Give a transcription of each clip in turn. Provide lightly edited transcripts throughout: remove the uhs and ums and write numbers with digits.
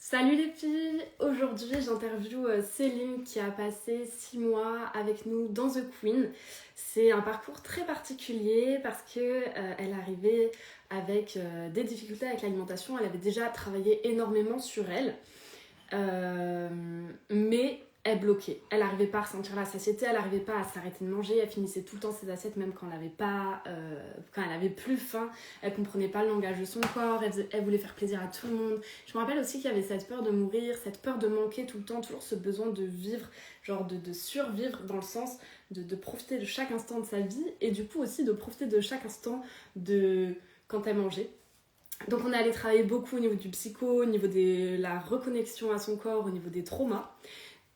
Salut les filles! Aujourd'hui j'interviewe Céline qui a passé 6 mois avec nous dans The Queen. C'est un parcours très particulier parce que elle arrivait avec des difficultés avec l'alimentation. Elle avait déjà travaillé énormément sur elle. Euh, mais elle bloquait. Elle n'arrivait pas à ressentir la satiété, elle n'arrivait pas à s'arrêter de manger, elle finissait tout le temps ses assiettes même quand elle n'avait pas, quand elle avait plus faim. Elle comprenait pas le langage de son corps, elle voulait faire plaisir à tout le monde. Je me rappelle aussi qu'il y avait cette peur de mourir, cette peur de manquer tout le temps, toujours ce besoin de vivre, genre de survivre dans le sens de profiter de chaque instant de sa vie et du coup aussi de profiter de chaque instant de quand elle mangeait. Donc on est allé travailler beaucoup au niveau du psycho, au niveau de la reconnexion à son corps, au niveau des traumas.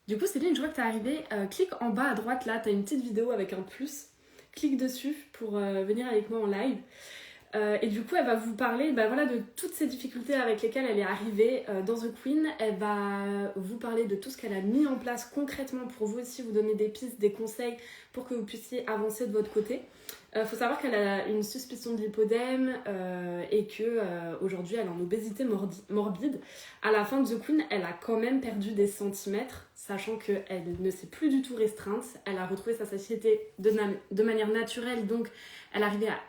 Du coup, Céline, je vois que t'es arrivée. Clique en bas à droite, là, t'as une petite vidéo avec un plus. Clique dessus pour venir avec moi en live. Et du coup, elle va vous parler voilà, de toutes ces difficultés avec lesquelles elle est arrivée dans The Queen. Elle va vous parler de tout ce qu'elle a mis en place concrètement pour vous aussi, vous donner des pistes, des conseils pour que vous puissiez avancer de votre côté. Faut savoir qu'elle a une suspicion de lipodème et que aujourd'hui elle est en obésité morbide. À la fin de The Queen, elle a quand même perdu des centimètres, sachant qu'elle ne s'est plus du tout restreinte. Elle a retrouvé sa satiété de manière naturelle, donc elle arrivait à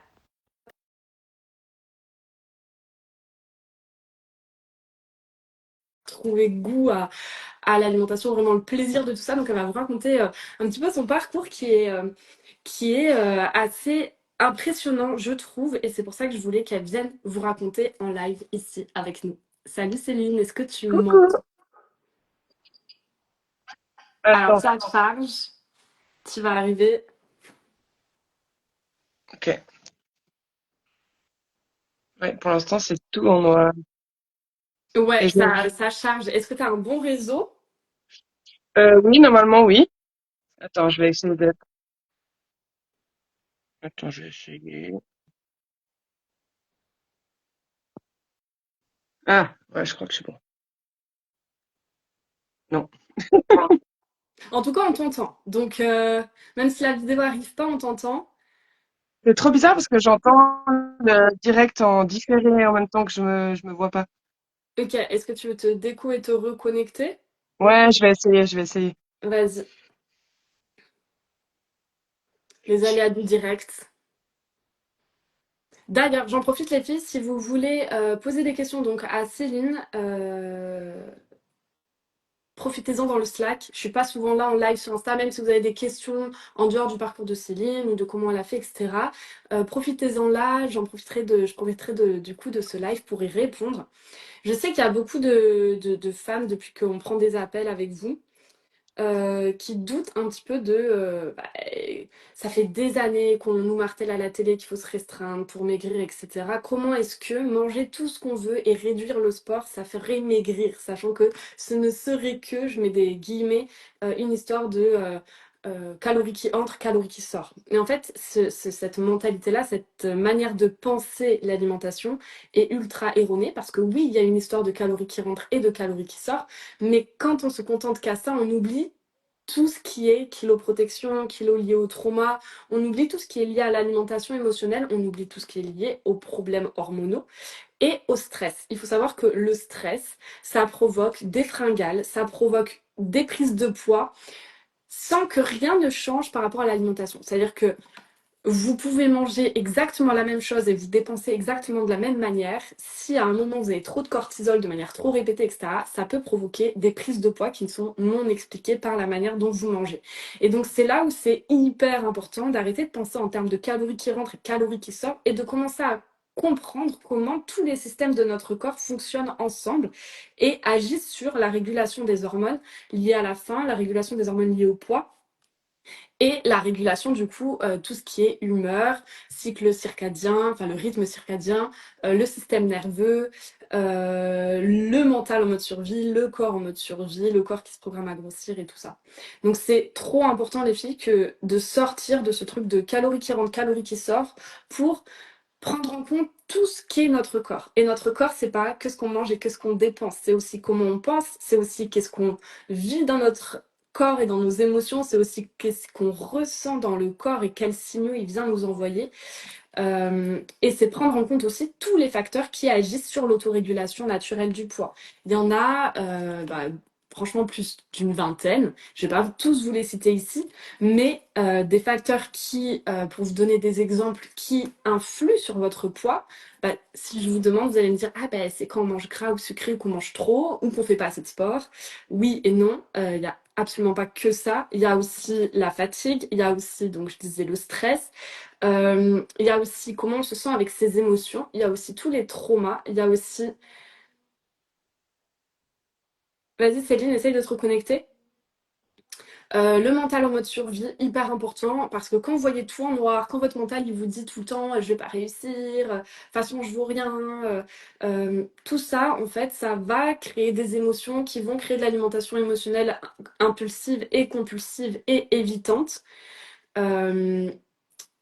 trouver goût à l'alimentation, vraiment le plaisir de tout ça. Donc elle va vous raconter un petit peu son parcours qui est assez impressionnant, je trouve, et c'est pour ça que je voulais qu'elle vienne vous raconter en live ici avec nous. Salut Céline, est-ce que tu Coucou. m'entends? Alors Attends, ça charge, tu vas arriver. ok. Ouais, pour l'instant, c'est tout en noir. Ouais, Et ça charge. Est-ce que tu as un bon réseau? oui, normalement, oui. Attends, je vais essayer de... Attends, je vais essayer. Ah, ouais, je crois que c'est bon. Non. En tout cas, on t'entend. Donc, même si la vidéo arrive pas, on t'entend. C'est trop bizarre parce que j'entends le direct en différé en même temps que je me vois pas. Ok, est-ce que tu veux te déco et te reconnecter? Ouais, je vais essayer. Vas-y, les aléas du direct. D'ailleurs, j'en profite les filles, si vous voulez poser des questions donc à Céline, profitez-en dans le Slack. Je suis pas souvent là en live sur Insta, même si vous avez des questions en dehors du parcours de Céline ou de comment elle a fait, etc. Profitez-en là, je profiterai du coup de ce live pour y répondre. Je sais qu'il y a beaucoup de femmes depuis qu'on prend des appels avec vous qui doutent un petit peu ça fait des années qu'on nous martèle à la télé qu'il faut se restreindre pour maigrir, etc. Comment est-ce que manger tout ce qu'on veut et réduire le sport, ça ferait maigrir, sachant que ce ne serait que, je mets des guillemets, une histoire de calories qui entrent, calories qui sortent. Mais en fait, cette mentalité-là, cette manière de penser l'alimentation est ultra erronée parce que oui, il y a une histoire de calories qui rentrent et de calories qui sortent, mais quand on se contente qu'à ça, on oublie tout ce qui est kiloprotection, kilo lié au trauma, on oublie tout ce qui est lié à l'alimentation émotionnelle, on oublie tout ce qui est lié aux problèmes hormonaux et au stress. Il faut savoir que le stress, ça provoque des fringales, ça provoque des prises de poids sans que rien ne change par rapport à l'alimentation. C'est-à-dire que vous pouvez manger exactement la même chose et vous dépenser exactement de la même manière. Si à un moment vous avez trop de cortisol de manière trop répétée, etc., ça peut provoquer des prises de poids qui ne sont non expliquées par la manière dont vous mangez. Et donc c'est là où c'est hyper important d'arrêter de penser en termes de calories qui rentrent et calories qui sortent et de commencer à comprendre comment tous les systèmes de notre corps fonctionnent ensemble et agissent sur la régulation des hormones liées à la faim, la régulation des hormones liées au poids et la régulation du coup, tout ce qui est humeur, cycle circadien, enfin le rythme circadien, le système nerveux, le mental en mode survie, le corps en mode survie, le corps qui se programme à grossir et tout ça. Donc c'est trop important les filles que de sortir de ce truc de calories qui rentrent, calories qui sortent pour prendre en compte tout ce qu'est notre corps. Et notre corps, c'est pas que ce qu'on mange et que ce qu'on dépense, c'est aussi comment on pense, c'est aussi qu'est-ce qu'on vit dans notre corps et dans nos émotions, c'est aussi qu'est-ce qu'on ressent dans le corps et quels signaux il vient nous envoyer. Et c'est prendre en compte aussi tous les facteurs qui agissent sur l'autorégulation naturelle du poids. Il y en a franchement plus d'une vingtaine. Je ne vais pas tous vous les citer ici, mais des facteurs qui, pour vous donner des exemples, qui influent sur votre poids. Bah, si je vous demande, vous allez me dire, ah ben c'est quand on mange gras ou sucré ou qu'on mange trop ou qu'on fait pas assez de sport. Oui et non, il y a absolument pas que ça. Il y a aussi la fatigue, il y a aussi, donc je disais, le stress. Il y a aussi comment on se sent avec ses émotions, il y a aussi tous les traumas, il y a aussi... Vas-y Céline, essaye de te reconnecter. Le mental en mode survie, hyper important, parce que quand vous voyez tout en noir, quand votre mental il vous dit tout le temps je vais pas réussir, de toute façon je vaux rien, tout ça en fait ça va créer des émotions qui vont créer de l'alimentation émotionnelle impulsive et compulsive et évitante. Euh,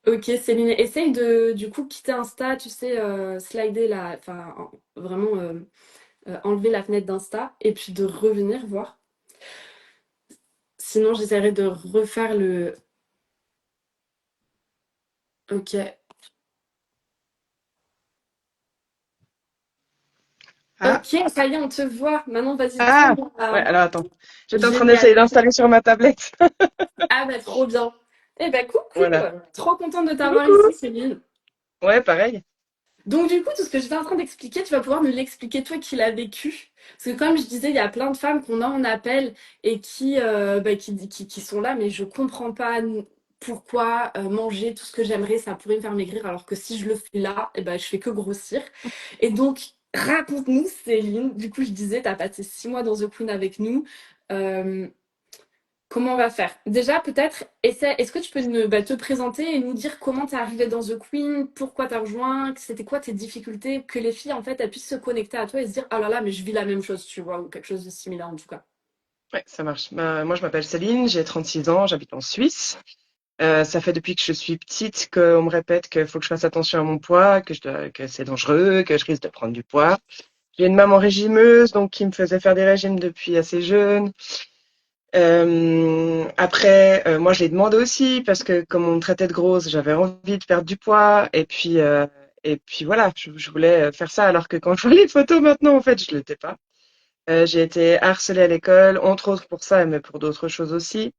Ok, Céline, essaye de du coup quitter Insta, tu sais, slider la, enfin vraiment enlever la fenêtre d'Insta et puis de revenir voir. Sinon, j'essaierai de refaire le. Ok. Ah, Ok, ça y est, on te voit. Maintenant, vas-y, ah, dis-moi. ouais, alors attends. J'étais en train Génial. d'essayer d'installer sur ma tablette. Ah bah trop bien. Eh bah coucou. Voilà. Trop contente de t'avoir ici, Coucou. Céline. Ouais, pareil. Donc du coup, tout ce que j'étais en train d'expliquer, tu vas pouvoir me l'expliquer toi qui l'as vécu. Parce que comme je disais, il y a plein de femmes qu'on a en appel et qui sont là, mais je comprends pas pourquoi manger tout ce que j'aimerais, ça pourrait me faire maigrir, alors que si je le fais là, eh ben, je fais que grossir. Et donc, raconte-nous, Céline. Du coup, je disais, tu as passé 6 mois dans The Queen avec nous. Euh, Comment on va faire? Déjà, peut-être, est-ce que tu peux te présenter et nous dire comment t'es arrivé dans The Queen, pourquoi t'as rejoint, c'était quoi tes difficultés, que les filles, en fait, elles puissent se connecter à toi et se dire, oh là là, mais je vis la même chose, tu vois, ou quelque chose de similaire en tout cas. Ouais, ça marche. Bah, moi, je m'appelle Céline, j'ai 36 ans, j'habite en Suisse. Ça fait depuis que je suis petite qu'on me répète qu'il faut que je fasse attention à mon poids, que c'est dangereux, que je risque de prendre du poids. J'ai une maman régimeuse, donc qui me faisait faire des régimes depuis assez jeune. Après, moi, je l'ai demandé aussi parce que comme on me traitait de grosse, j'avais envie de perdre du poids. Et puis voilà, je voulais faire ça. Alors que quand je vois les photos maintenant, en fait, je l'étais pas. J'ai été harcelée à l'école, entre autres pour ça, mais pour d'autres choses aussi.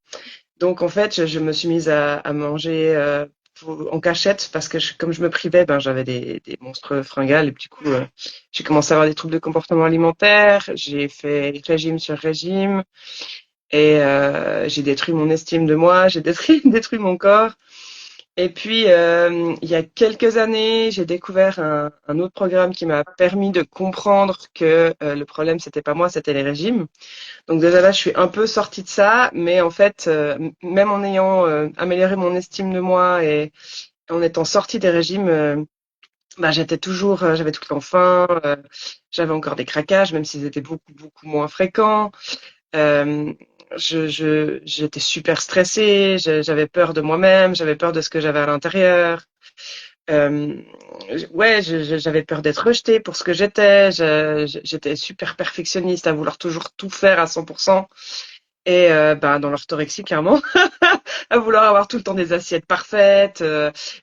Donc en fait, je me suis mise à manger en cachette parce que comme je me privais, ben j'avais des monstres fringales et du coup j'ai commencé à avoir des troubles de comportement alimentaire. J'ai fait régime sur régime et j'ai détruit mon estime de moi, j'ai détruit, détruit mon corps. Et puis il y a quelques années, j'ai découvert un autre programme qui m'a permis de comprendre que le problème c'était pas moi, c'était les régimes. Donc déjà là, je suis un peu sortie de ça, mais en fait, même en ayant amélioré mon estime de moi et en étant sortie des régimes, bah, j'avais tout le temps faim, j'avais encore des craquages, même s'ils étaient beaucoup, beaucoup moins fréquents. Euh, j'étais super stressée, j'avais peur de moi-même, j'avais peur de ce que j'avais à l'intérieur. Euh, ouais, j'avais peur d'être rejetée pour ce que j'étais. J'étais super perfectionniste à vouloir toujours tout faire à 100%. Et ben, dans l'orthorexie, clairement, à vouloir avoir tout le temps des assiettes parfaites,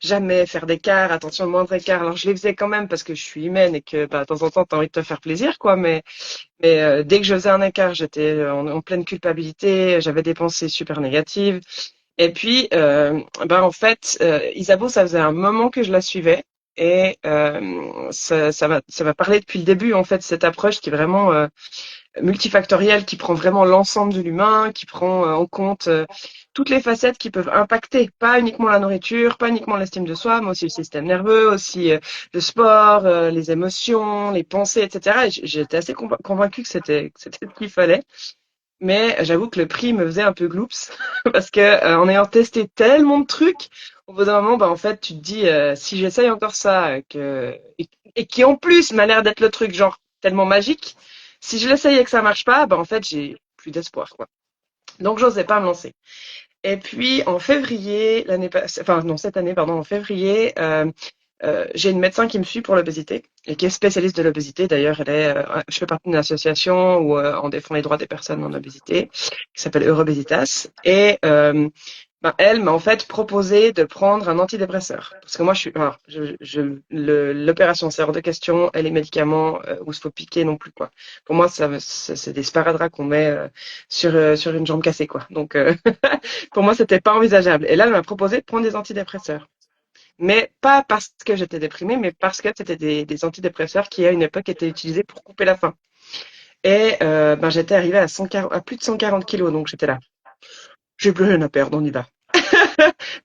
jamais faire d'écart, attention au moindre écart. Alors je les faisais quand même parce que je suis humaine et que bah, de temps en temps, t'as envie de te faire plaisir, quoi. Mais dès que je faisais un écart, j'étais en pleine culpabilité, j'avais des pensées super négatives. Et puis, ben en fait, Isabeau, ça faisait un moment que je la suivais. Et ça m'a parlé depuis le début, en fait, cette approche qui est vraiment multifactoriel qui prend vraiment l'ensemble de l'humain, qui prend en compte toutes les facettes qui peuvent impacter, pas uniquement la nourriture, pas uniquement l'estime de soi, mais aussi le système nerveux, aussi le sport, les émotions, les pensées, etc. Et j'étais assez convaincue que c'était ce qu'il fallait. Mais j'avoue que le prix me faisait un peu gloops parce que en ayant testé tellement de trucs, au bout d'un moment, bah en fait, tu te dis si j'essaye encore ça, et qui en plus m'a l'air d'être le truc genre tellement magique, si je l'essaye et que ça marche pas, bah en fait, j'ai plus d'espoir quoi. Donc j'osais pas me lancer. Et puis en février l'année passée, enfin non cette année pardon, en février, J'ai une médecin qui me suit pour l'obésité et qui est spécialiste de l'obésité. D'ailleurs, je fais partie d'une association où on défend les droits des personnes en obésité, qui s'appelle Eurobesitas. Et ben, elle m'a en fait proposé de prendre un antidépresseur. Parce que moi, alors, l'opération, c'est hors de question, et les médicaments où il faut piquer non plus, quoi. Pour moi, c'est des sparadraps qu'on met sur une jambe cassée, quoi. Donc, pour moi, c'était pas envisageable. Et là, elle m'a proposé de prendre des antidépresseurs. Mais pas parce que j'étais déprimée, mais parce que c'était des antidépresseurs qui, à une époque, étaient utilisés pour couper la faim. Et ben, j'étais arrivée à, 140 à plus de 140 kilos, donc j'étais là. J'ai plus rien à perdre, on y va.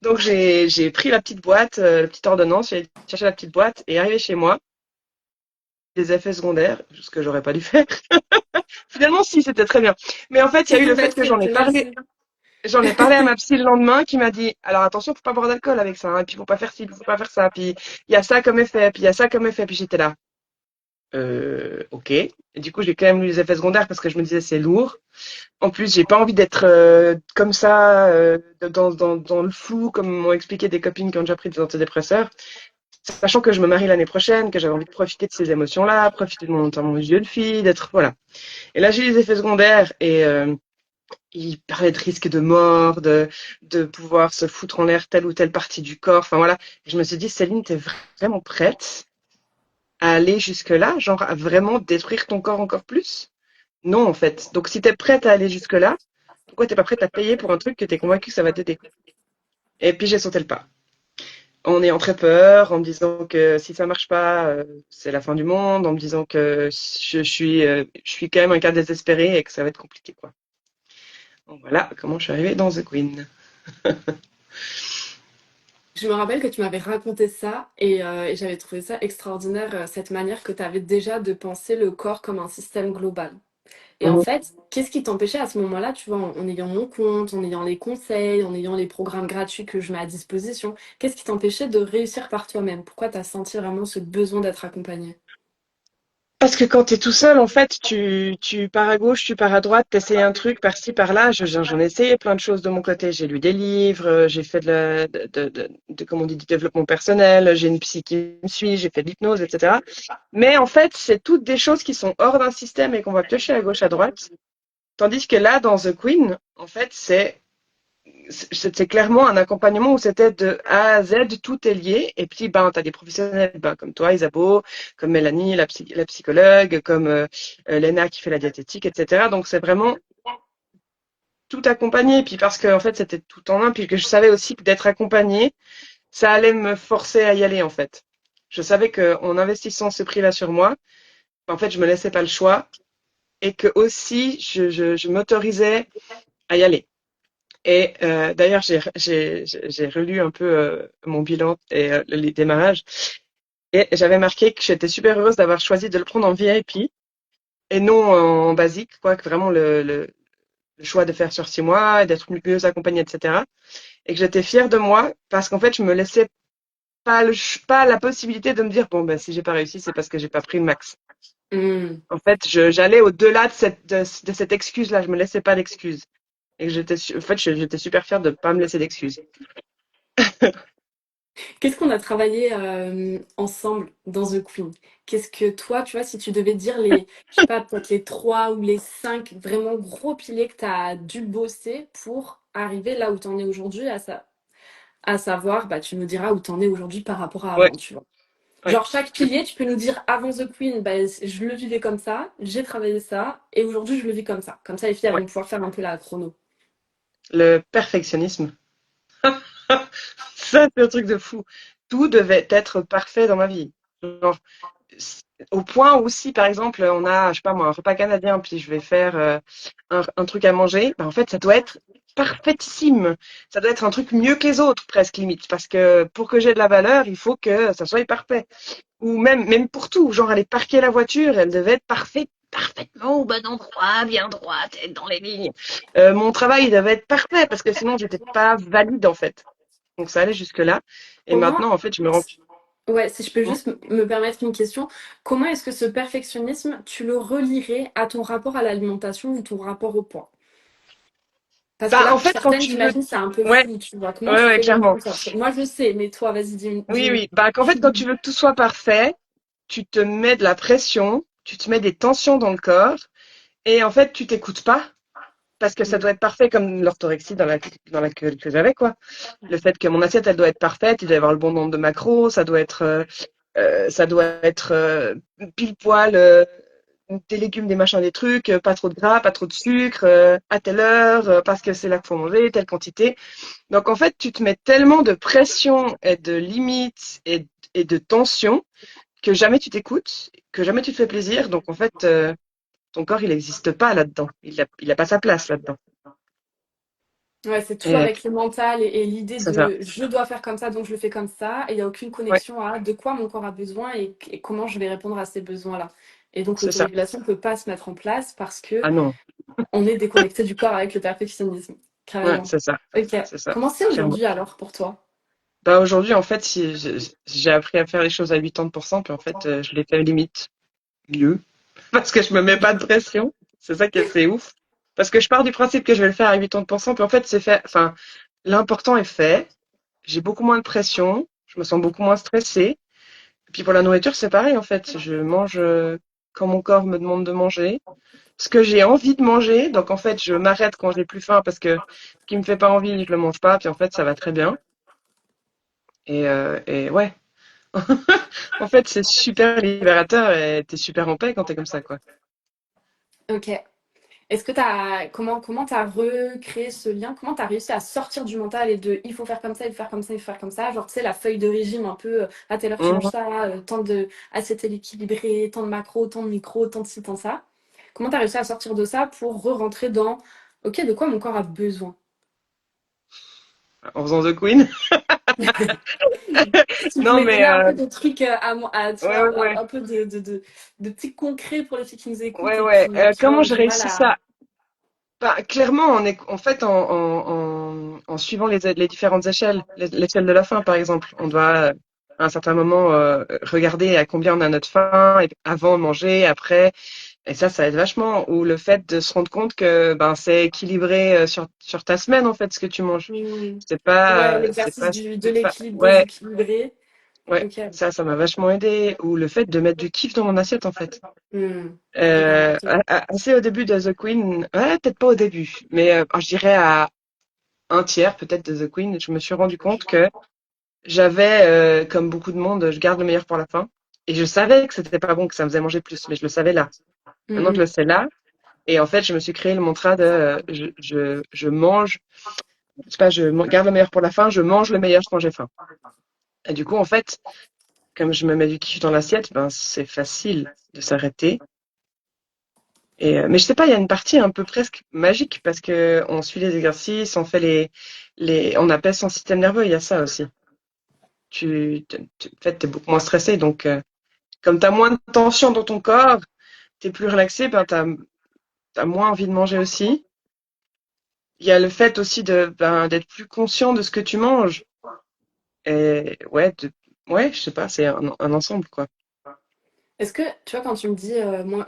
Donc j'ai pris la petite boîte, la petite ordonnance, j'ai cherché la petite boîte et arrivé chez moi, des effets secondaires, ce que j'aurais pas dû faire. Finalement, si, c'était très bien. Mais en fait, il y a eu le fait que Merci, merci. j'en ai parlé à ma psy le lendemain qui m'a dit, alors attention, faut pas boire d'alcool avec ça, hein, et puis faut pas faire ci, faut pas faire ça, puis il y a ça comme effet, puis il y a ça comme effet, puis j'étais là. Ok. Et du coup, j'ai quand même eu les effets secondaires parce que je me disais c'est lourd. En plus, j'ai pas envie d'être comme ça, dans le flou, comme m'ont expliqué des copines qui ont déjà pris des antidépresseurs. Sachant que je me marie l'année prochaine, que j'avais envie de profiter de ces émotions-là, profiter de mon temps mon vieux de fille, d'être, voilà. Et là, j'ai eu les effets secondaires et il parlait de risque de mort, de pouvoir se foutre en l'air telle ou telle partie du corps. Enfin voilà. Et je me suis dit, Céline, t'es vraiment prête à aller jusque-là, genre à vraiment détruire ton corps encore plus? Non, en fait. Donc, si t'es prête à aller jusque-là, pourquoi t'es pas prête à payer pour un truc que t'es convaincu que ça va t'aider? Et puis, j'ai sauté le pas. En ayant très peur, en me disant que si ça marche pas, c'est la fin du monde, en me disant que je suis quand même un cas désespéré et que ça va être compliqué, quoi. Donc voilà comment je suis arrivée dans The Queen. Je me rappelle que tu m'avais raconté ça et j'avais trouvé ça extraordinaire, cette manière que tu avais déjà de penser le corps comme un système global. Et en Mhm. fait, qu'est-ce qui t'empêchait à ce moment-là, tu vois, en ayant mon compte, en ayant les conseils, en ayant les programmes gratuits que je mets à disposition, qu'est-ce qui t'empêchait de réussir par toi-même? Pourquoi tu as senti vraiment ce besoin d'être accompagnée? Parce que quand t'es tout seul, en fait, tu pars à gauche, tu pars à droite, t'essayes un truc par-ci, par-là. J'en ai essayé plein de choses de mon côté. J'ai lu des livres, j'ai fait comment on dit, du développement personnel, j'ai une psy qui me suit, j'ai fait de l'hypnose, etc. Mais en fait, c'est toutes des choses qui sont hors d'un système et qu'on va piocher à gauche, à droite. Tandis que là, dans The Queen, en fait, c'est clairement un accompagnement où c'était de A à Z, tout est lié. Et puis, ben, tu as des professionnels ben, comme toi, Isabeau, comme Mélanie, la psychologue, comme Léna qui fait la diététique, etc. Donc, c'est vraiment tout accompagné. Et puis, parce que en fait, c'était tout en un. Puis que je savais aussi que d'être accompagnée, ça allait me forcer à y aller, en fait. Je savais qu'en investissant ce prix-là sur moi, en fait, je me laissais pas le choix et que aussi, je m'autorisais à y aller. Et d'ailleurs, j'ai relu un peu mon bilan et les démarrages. Et j'avais marqué que j'étais super heureuse d'avoir choisi de le prendre en VIP et non en basique, quoi, que vraiment le choix de faire sur 6 mois, d'être mieux accompagnée, etc. Et que j'étais fière de moi parce qu'en fait, je me laissais pas la possibilité de me dire, bon, ben, si j'ai pas réussi, c'est parce que j'ai pas pris le max. Hmm. En fait, j'allais au-delà de cette excuse-là. Je me laissais pas d'excuses. Et que en fait, j'étais super fière de pas me laisser d'excuses. Qu'est-ce qu'on a travaillé ensemble dans The Queen? Qu'est-ce que toi, tu vois, si tu devais dire les, je sais pas, peut-être les trois ou les cinq vraiment gros piliers que tu as dû bosser pour arriver là où tu en es aujourd'hui, à savoir, bah, tu nous diras où tu en es aujourd'hui par rapport à Ouais, avant, tu vois. ouais. Genre, chaque pilier, tu peux nous dire avant The Queen, bah, je le vivais comme ça, j'ai travaillé ça, et aujourd'hui, je le vis comme ça. Comme ça, les filles elles Ouais. vont pouvoir faire un peu la chrono. Le perfectionnisme. Ça, c'est un truc de fou. Tout devait être parfait dans ma vie. Genre, au point où si, par exemple, on a, je sais pas moi, un repas canadien, puis je vais faire un truc à manger, ben, en fait, ça doit être parfaitissime. Ça doit être un truc mieux que les autres, presque limite. Parce que pour que j'ai de la valeur, il faut que ça soit parfait. Ou même pour tout, genre aller parquer la voiture, elle devait être parfaite, parfaitement au bon endroit, bien droite, être dans les lignes. Mon travail il devait être parfait parce que sinon j'étais pas valide en fait. Donc ça allait jusque là. Et Comment, maintenant en fait je me rends. ouais, si je peux Hein. juste me permettre une question, comment est-ce que ce perfectionnisme, tu le relierais à ton rapport à l'alimentation ou ton rapport au poids? Parce que Bah, là, en pour fait, quand certaines, tu veux, j'imagine, c'est un peu ouais, flou, tu vois. Comment ouais, tu ouais, fais du clairement. coup ça? Moi, je sais, mais toi, vas-y, Oui, dis-moi. oui. Bah, qu'en fait, quand tu veux que tout soit parfait, tu te mets de la pression, tu te mets des tensions dans le corps, et en fait, tu t'écoutes pas, parce que ça Mm. doit être parfait comme l'orthorexie dans la que j'avais, quoi. Le fait que mon assiette, elle doit être parfaite, il doit y avoir le bon nombre de macros, ça doit être pile poil, des légumes, des machins, des trucs, pas trop de gras, pas trop de sucre, à telle heure, parce que c'est là qu'il faut manger, telle quantité. Donc en fait, tu te mets tellement de pression et de limites et de tension que jamais tu t'écoutes, que jamais tu te fais plaisir. Donc en fait, ton corps, il n'existe pas là-dedans. Il a pas sa place là-dedans. Ouais, c'est tout Et avec le mental et l'idée c'est ça. de je dois faire comme ça, donc je le fais comme ça. Et il n'y a aucune Ouais, connexion à de quoi mon corps a besoin et comment je vais répondre à ces besoins-là. Et donc c'est ça. l'autorégulation ne peut pas se mettre en place parce que Ah non. on est déconnecté du corps avec le perfectionnisme. Ouais, Carrément. c'est ça. Ok. C'est ça. Comment c'est Clairement. aujourd'hui alors pour toi? Bah aujourd'hui, en fait, si j'ai appris à faire les choses à 80%, puis en fait, je les fais limite mieux. Parce que je me mets pas de pression. C'est ça qui est assez ouf. Parce que je pars du principe que je vais le faire à 80%, puis en fait, c'est fait. Enfin, l'important est fait. J'ai beaucoup moins de pression. Je me sens beaucoup moins stressée. Et puis pour la nourriture, c'est pareil, en fait. Je mange quand mon corps me demande de manger. Ce que j'ai envie de manger. Donc en fait, je m'arrête quand j'ai plus faim parce que ce qui me fait pas envie, je le mange pas. Puis en fait, ça va très bien. Et ouais. En fait, c'est super libérateur et t'es super en paix quand t'es comme ça, quoi. Ok. Est-ce que comment t'as recréé ce lien? Comment t'as réussi à sortir du mental et de il faut faire comme ça, il faut faire comme ça, il faut faire comme ça? Genre, tu sais, la feuille de régime un peu à telle heure tu manges Mhm. ça, tant de assiette équilibrée, tant de macros, tant de micros, tant de ci, tant de ça. Comment t'as réussi à sortir de ça pour re-rentrer dans ok, de quoi mon corps a besoin? En faisant The Queen. Si tu Non, pouvais mais donner un peu de trucs tu ouais, vois, ouais, ouais, un peu de petits concrets pour les filles qui nous écoutent ouais, et ouais. qui Comment ont j'ai du mal réussi à. ça? Bah, clairement, en fait, en suivant les différentes échelles, l'échelle de la faim, par exemple, on doit à un certain moment regarder à combien on a notre faim avant de manger, après, et ça aide vachement. Ou le fait de se rendre compte que ben c'est équilibré sur ta semaine en fait ce que tu manges. Hmm. Ouais, C'est l'exercice pas de l'équilibre ouais, déséquilibré. ouais, Ok. ça m'a vachement aidé. Ou le fait de mettre du kiff dans mon assiette en fait. Hmm. Également. Ok. Assez au début de The Queen, ouais, peut-être pas au début, mais je dirais à un tiers peut-être de The Queen, je me suis rendu compte que j'avais, comme beaucoup de monde, je garde le meilleur pour la fin. Et je savais que c'était pas bon, que ça me faisait manger plus, mais je le savais là. Hmm, Maintenant, je hmm. le sais là. Et en fait, je me suis créé le mantra de je mange, je sais pas, garde le meilleur pour la fin, je mange le meilleur quand j'ai faim. Et du coup, en fait, comme je me mets du kiff dans l'assiette, ben c'est facile de s'arrêter. Mais je sais pas, il y a une partie un peu presque magique parce que on suit les exercices, on fait on apaise son système nerveux. Il y a ça aussi. En fait, t'es beaucoup moins stressé, donc comme t'as moins de tension dans ton corps, t'es plus relaxé, ben t'as moins envie de manger aussi. Il y a le fait aussi d'être plus conscient de ce que tu manges. Et ouais, je sais pas, c'est un ensemble, quoi. Est-ce que, tu vois, quand tu me dis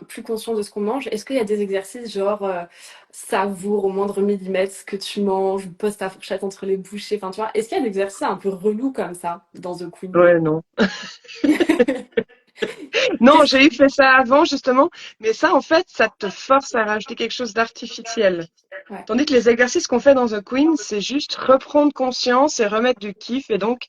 plus conscient de ce qu'on mange, est-ce qu'il y a des exercices genre savoure au moindre millimètre ce que tu manges, pose ta fourchette entre les bouchées, enfin, tu vois, est-ce qu'il y a des exercices un peu relous comme ça dans The Queen? Ouais, non. Non, Qu'est-ce j'ai eu fait ça avant, justement, mais ça, en fait, ça te force à rajouter quelque chose d'artificiel. Ouais. Tandis que les exercices qu'on fait dans The Queen, c'est juste reprendre conscience et remettre du kiff et donc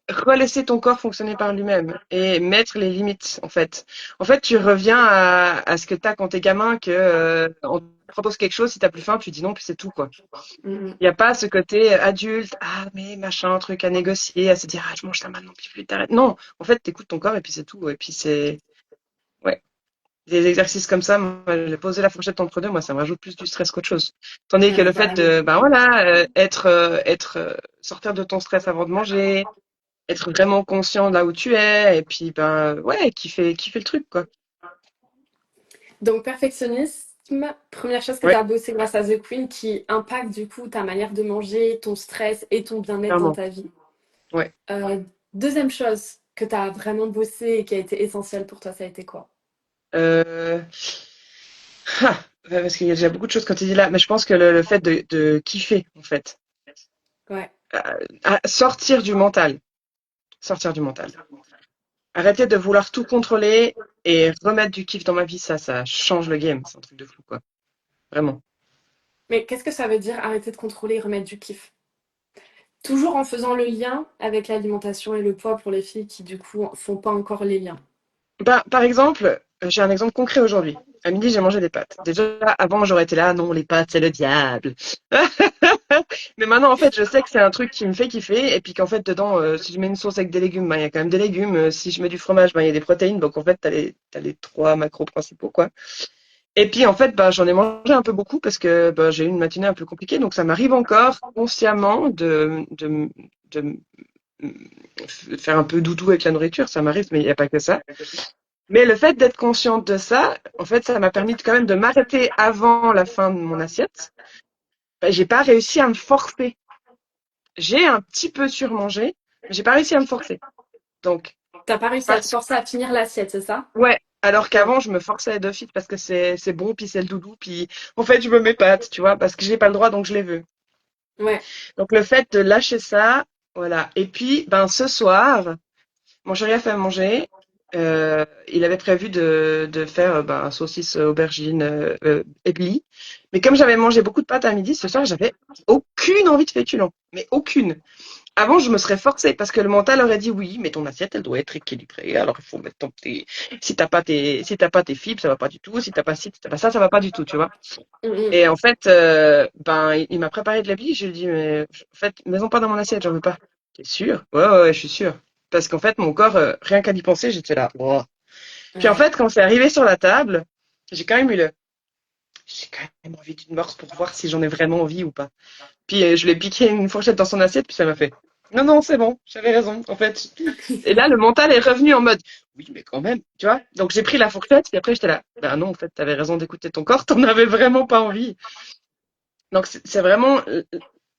relaisser ton corps fonctionner par lui-même et mettre les limites, en fait. En fait, tu reviens à ce que t'as quand t'es gamin, que on te propose quelque chose, si t'as plus faim, tu dis non, puis c'est tout, quoi. Mm, Il n'y a pas ce côté adulte, ah, mais machin, truc à négocier, à se dire, ah, je mange ça maintenant, puis t'arrêtes. Non, en fait, t'écoutes ton corps et puis c'est tout. Et puis ouais. Des exercices comme ça, moi, poser la fourchette entre deux, moi, ça me rajoute plus du stress qu'autre chose. Tandis que ouais, le fait carrément. de, ben voilà, sortir de ton stress avant de manger, être vraiment conscient de là où tu es, et puis, ben, ouais, kiffer le truc, quoi. Donc, perfectionnisme, première chose que tu Ouais, as bossé grâce à The Queen qui impacte du coup ta manière de manger, ton stress et ton bien-être dans clairement. ta vie. Ouais. Deuxième chose que tu as vraiment bossé et qui a été essentielle pour toi, ça a été quoi? Euh... Ouais, parce qu'il y a déjà beaucoup de choses quand tu dis là, mais je pense que le fait de kiffer, en fait, Ouais. sortir du mental, sortir du mental. Arrêter de vouloir tout contrôler et remettre du kiff dans ma vie, ça change le game. C'est un truc de fou, quoi. Vraiment. Mais qu'est-ce que ça veut dire arrêter de contrôler et remettre du kiff? Toujours en faisant le lien avec l'alimentation et le poids pour les filles qui, du coup, font pas encore les liens. Bah, par exemple, j'ai un exemple concret aujourd'hui. À midi, j'ai mangé des pâtes. Déjà, avant, j'aurais été là, ah non, les pâtes, c'est le diable. Mais maintenant, en fait, je sais que c'est un truc qui me fait kiffer, et puis qu'en fait, dedans, si je mets une sauce avec des légumes, ben, il y a quand même des légumes. Si je mets du fromage, ben, il y a des protéines. Donc, en fait, t'as les trois macros principaux, quoi. Et puis, en fait, bah, j'en ai mangé un peu beaucoup parce que bah, j'ai eu une matinée un peu compliquée. Donc, ça m'arrive encore consciemment de faire un peu doudou avec la nourriture. Ça m'arrive, mais il n'y a pas que ça. Mais le fait d'être consciente de ça, en fait, ça m'a permis quand même de m'arrêter avant la fin de mon assiette. Bah, j'ai pas réussi à me forcer. J'ai un petit peu surmangé, mais j'ai pas réussi à me forcer. Donc, T'as pas réussi à te parce forcer à finir l'assiette, c'est ça? ouais. Alors Ouais. qu'avant, je me forçais de suite parce que c'est bon, puis c'est le doudou, puis en fait, je me m'épate, tu vois, parce que j'ai pas le droit, donc je les veux. Ouais. Donc le fait de lâcher ça, voilà. Et puis, ben ce soir, mon chéri a fait à manger. Il avait prévu de faire ben, saucisse aubergine éblie. Mais comme j'avais mangé beaucoup de pâtes à midi, ce soir, j'avais aucune envie de féculents. Mais aucune. Avant, je me serais forcée parce que le mental aurait dit oui, mais ton assiette, elle doit être équilibrée. Alors, il faut mettre si t'as pas tes fibres, ça va pas du tout. Si t'as pas ci, si t'as pas ça, ça va pas du tout, tu vois. Mm, Et en fait, ben, il m'a préparé de la bille. Je lui ai dit, mais en fait, mets-en pas dans mon assiette, j'en veux pas. T'es sûr? Ouais, ouais, ouais, je suis sûr. Parce qu'en fait, mon corps, rien qu'à y penser, j'étais là. Wow. Puis en ouais. fait, quand c'est arrivé sur la table, j'ai quand même eu j'ai quand même envie d'une morse pour voir si j'en ai vraiment envie ou pas. Puis je lui ai piqué une fourchette dans son assiette, puis ça m'a fait. Non, non, c'est bon, j'avais raison, en fait. Et là, le mental est revenu en mode, oui, mais quand même, tu vois. Donc j'ai pris la fourchette, puis après j'étais là, ben non, en fait, t'avais raison d'écouter ton corps, t'en avais vraiment pas envie. Donc c'est vraiment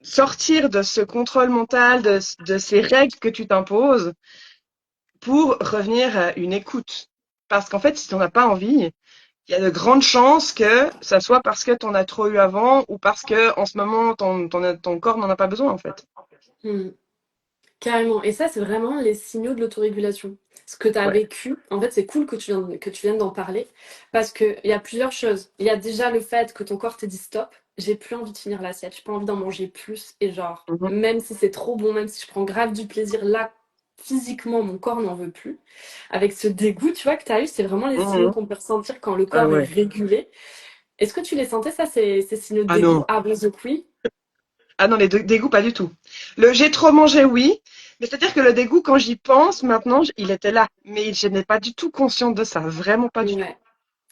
sortir de ce contrôle mental, de ces règles que tu t'imposes pour revenir à une écoute. Parce qu'en fait, si tu n'en as pas envie, il y a de grandes chances que ça soit parce que tu en as trop eu avant ou parce que en ce moment ton corps n'en a pas besoin en fait. Mm. Carrément. Et ça, c'est vraiment les signaux de l'autorégulation. Ce que tu as Ouais. vécu, en fait, c'est cool que tu viennes d'en parler parce qu'il y a plusieurs choses. Il y a déjà le fait que ton corps te dit stop, j'ai plus envie de finir l'assiette, j'ai pas envie d'en manger plus. Et genre, Mhm. même si c'est trop bon, même si je prends grave du plaisir, là, physiquement, mon corps n'en veut plus. Avec ce dégoût, tu vois, que tu as eu, c'est vraiment les signaux Mhm. qu'on peut ressentir quand le Ah corps est ouais. régulé. Est-ce que tu les sentais, ça, ces signaux de Ah dégoût non. avant The Quiz? Ah non, les dégoûts, pas du tout. Le j'ai trop mangé, oui. Mais c'est-à-dire que le dégoût, quand j'y pense, maintenant, il était là. Mais je n'ai pas du tout conscience de ça. Vraiment pas du tout. Ouais.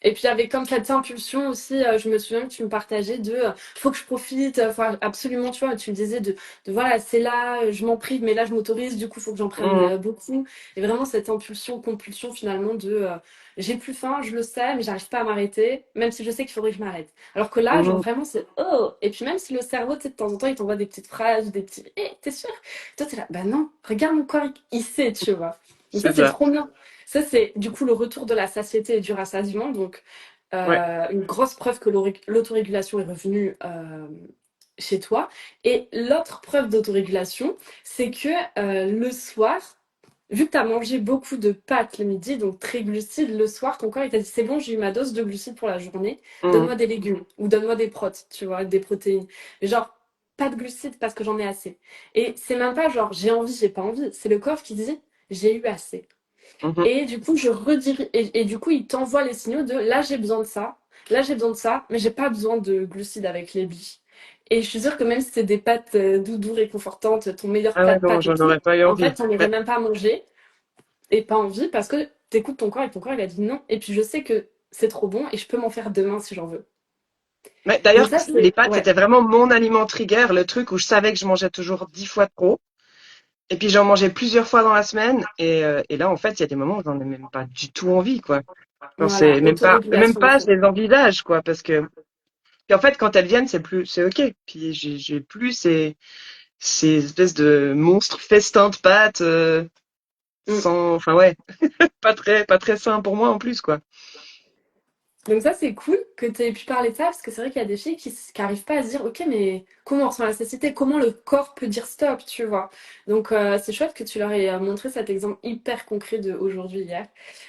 Et puis, il y avait comme cette impulsion aussi, je me souviens que tu me partageais de faut que je profite, faut absolument, tu vois, tu me disais de voilà, c'est là, je m'en prive, mais là, je m'autorise, du coup, il faut que j'en prenne Mhm. beaucoup. Et vraiment, cette impulsion, compulsion, finalement, de j'ai plus faim, je le sais, mais j'arrive pas à m'arrêter, même si je sais qu'il faudrait que je m'arrête. Alors que là, genre, Mhm. vraiment, c'est oh! Et puis, même si le cerveau, tu sais, de temps en temps, il t'envoie des petites phrases, des petits hé, t'es sûr? Toi, t'es là, bah non, regarde mon corps, il sait, tu vois. Donc, ça, C'est c'est ça. trop bien. Ça, c'est du coup le retour de la satiété et du rassasiement. Donc, Ouais. une grosse preuve que l'autorégulation est revenue chez toi. Et l'autre preuve d'autorégulation, c'est que le soir, vu que tu as mangé beaucoup de pâtes le midi, donc très glucides, le soir, ton corps il t'a dit c'est bon, j'ai eu ma dose de glucides pour la journée, Mhm. donne-moi des légumes ou donne-moi des protes, tu vois, des protéines. Mais genre, pas de glucides parce que j'en ai assez. Et c'est même pas genre j'ai envie, j'ai pas envie. C'est le corps qui dit j'ai eu assez. Mhm. Et du coup, je redirige. Et du coup, il t'envoie les signaux de là, j'ai besoin de ça. Là, j'ai besoin de ça, mais j'ai pas besoin de glucides avec les billes. Et je suis sûre que même si c'est des pâtes doudou réconfortantes, ton meilleur Ah plat ouais, de non, pâtes et j'en tout, aurais pas eu en fait, envie. t'en aurais même pas mangé et pas envie parce que t'écoutes ton corps et ton corps, il a dit non. Et puis, je sais que c'est trop bon et je peux m'en faire demain si j'en veux. Mais Donc, d'ailleurs, ça, les c'est. pâtes, Ouais, c'était vraiment mon aliment trigger, le truc où je savais que je mangeais toujours 10 fois trop. Et puis j'en mangeais plusieurs fois dans la semaine. Et là, en fait, il y a des moments où j'en ai même pas du tout envie, quoi. Genre, voilà, même autorégulation à pas, je fond. les envisage, quoi, parce que, puis en fait, quand elles viennent, c'est ok. Puis j'ai plus ces espèces de monstres festins de pâtes, Mm. sans, enfin ouais, pas très sain pour moi en plus, quoi. Donc ça, c'est cool que tu aies pu parler de ça, parce que c'est vrai qu'il y a des filles qui arrivent pas à se dire, ok, mais comment on ressent la satiété, comment le corps peut dire stop, tu vois. Donc c'est chouette que tu leur aies montré cet exemple hyper concret de aujourd'hui, hier.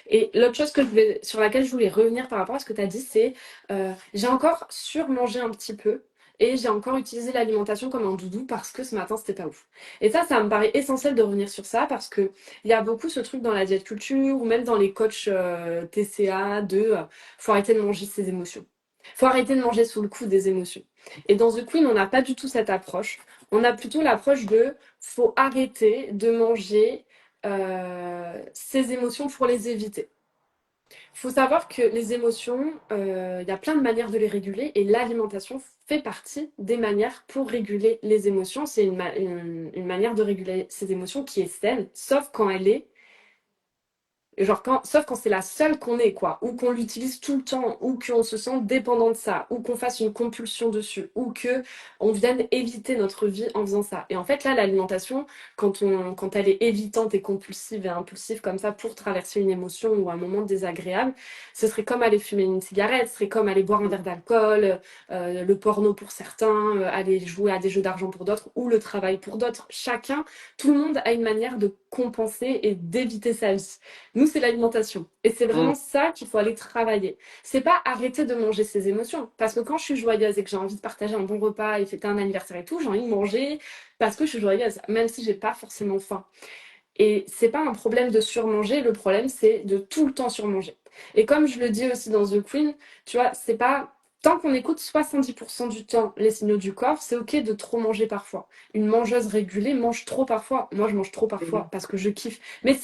Et l'autre chose sur laquelle je voulais revenir par rapport à ce que tu as dit, c'est j'ai encore surmangé un petit peu. Et j'ai encore utilisé l'alimentation comme un doudou parce que ce matin, c'était pas ouf. Et ça me paraît essentiel de revenir sur ça parce que il y a beaucoup ce truc dans la diète culture ou même dans les coachs TCA de faut arrêter de manger ses émotions. Faut arrêter de manger sous le coup des émotions. Et dans The Queen, on n'a pas du tout cette approche. On a plutôt l'approche de faut arrêter de manger ses émotions pour les éviter. Il faut savoir que les émotions, il y a plein de manières de les réguler et l'alimentation fait partie des manières pour réguler les émotions. C'est une manière de réguler ses émotions qui est saine, sauf quand elle est genre sauf quand c'est la seule qu'on ait, quoi, ou qu'on l'utilise tout le temps, ou qu'on se sent dépendant de ça, ou qu'on fasse une compulsion dessus, ou que on vienne éviter notre vie en faisant ça. Et en fait, là, l'alimentation, quand elle est évitante et compulsive et impulsive comme ça pour traverser une émotion ou un moment désagréable, ce serait comme aller fumer une cigarette, ce serait comme aller boire un verre d'alcool, le porno pour certains, aller jouer à des jeux d'argent pour d'autres, ou le travail pour d'autres. Chacun, tout le monde a une manière de compenser et d'éviter sa vie. Nous, c'est l'alimentation. Et c'est Mm. vraiment ça qu'il faut aller travailler. C'est pas arrêter de manger ses émotions. Parce que quand je suis joyeuse et que j'ai envie de partager un bon repas et fêter un anniversaire et tout, j'ai envie de manger parce que je suis joyeuse, même si j'ai pas forcément faim. Et c'est pas un problème de surmanger, le problème c'est de tout le temps surmanger. Et comme je le dis aussi dans The Queen, tu vois, c'est pas. Tant qu'on écoute 70% du temps les signaux du corps, c'est ok de trop manger parfois. Une mangeuse régulée mange trop parfois. Moi, je mange trop parfois parce que je kiffe. Mais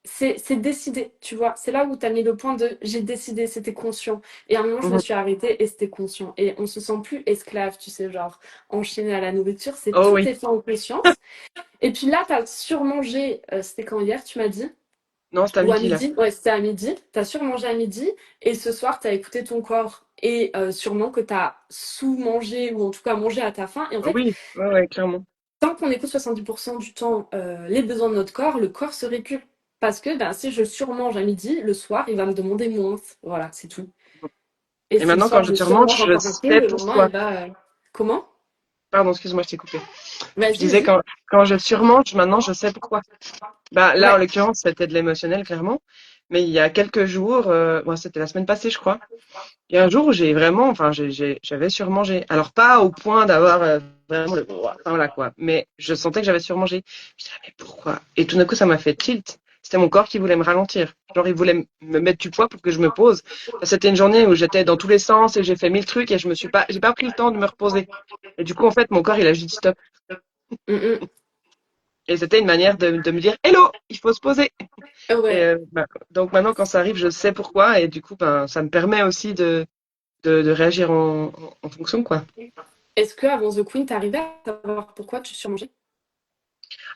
c'est décidé, tu vois. C'est là où tu as mis le point de j'ai décidé, c'était conscient. Et à un moment, je me Mhm. suis arrêtée et c'était conscient. Et on se sent plus esclave, tu sais, genre enchaîné à la nourriture. C'est Oh tout oui. est fait en conscience. Et puis là, tu as surmangé, c'était quand hier, tu m'as dit? Non, c'est à Ou à midi là. midi? Ouais, c'était à midi. Tu as surmangé à midi. Et ce soir, tu as écouté ton corps. Et sûrement que tu as sous-mangé, ou en tout cas mangé à ta faim. Et en fait, Oui, ouais, ouais, clairement. tant qu'on écoute 70% du temps les besoins de notre corps, le corps se régule. Parce que ben, si je surmange à midi, le soir, il va me demander moins. Voilà, c'est tout. Et Et si le maintenant, quand soir, je je surmange, surmange je encore un peu, sais le lendemain, pourquoi. il va... Comment? Pardon, excuse-moi, je t'ai coupé. Je Vas-y, disais vas-y. quand je surmange, maintenant, je sais pourquoi. Bah là, en Ouais. l'occurrence, c'était de l'émotionnel, clairement. Mais il y a quelques jours, bon, c'était la semaine passée, je crois. Il y a un jour où j'ai vraiment, enfin, j'avais surmangé. Alors pas au point d'avoir vraiment le, enfin là quoi. Mais je sentais que j'avais surmangé. Je disais, mais pourquoi? Et tout d'un coup, ça m'a fait tilt. C'était mon corps qui voulait me ralentir. Genre, il voulait me mettre du poids pour que je me pose. C'était une journée où j'étais dans tous les sens et j'ai fait 1000 trucs et j'ai pas pris le temps de me reposer. Et du coup, en fait, mon corps, il a juste dit stop. Mm, Et c'était une manière de me dire, hello, il faut se poser. Et ouais. bah, donc maintenant, quand ça arrive, je sais pourquoi. Et du coup, ben, ça me permet aussi de réagir en fonction, quoi. Est-ce que avant The Queen, t'arrivais à savoir pourquoi tu surmangeais?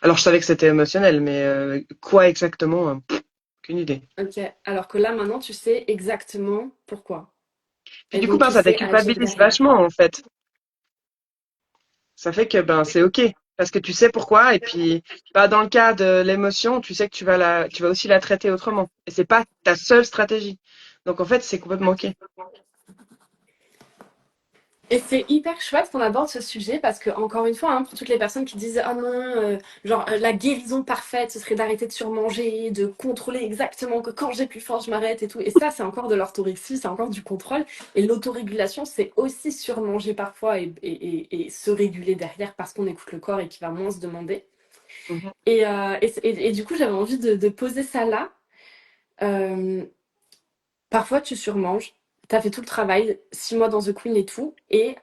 Alors, je savais que c'était émotionnel, mais quoi exactement, aucune idée. Ok. Alors que là, maintenant, tu sais exactement pourquoi. Puis Et du coup, donc, ben, tu ça sais agir déculpabilise derrière. vachement, en fait. Ça fait que ben c'est OK. Parce que tu sais pourquoi, et puis bah, dans le cas de l'émotion, tu sais que tu vas aussi la traiter autrement. Et c'est pas ta seule stratégie. Donc en fait, c'est complètement OK. Et c'est hyper chouette qu'on aborde ce sujet parce que, encore une fois, hein, pour toutes les personnes qui disent ah non, la guérison parfaite, ce serait d'arrêter de surmanger, de contrôler exactement que quand j'ai plus faim, je m'arrête et tout. Et ça, c'est encore de l'orthorexie, c'est encore du contrôle. Et l'autorégulation, c'est aussi surmanger parfois et se réguler derrière parce qu'on écoute le corps et qu'il va moins se demander. Mhm. Et du coup, j'avais envie de poser ça là. Euh, Parfois, tu surmanges, tu as fait tout le travail, 6 mois dans The Queen et tout. Et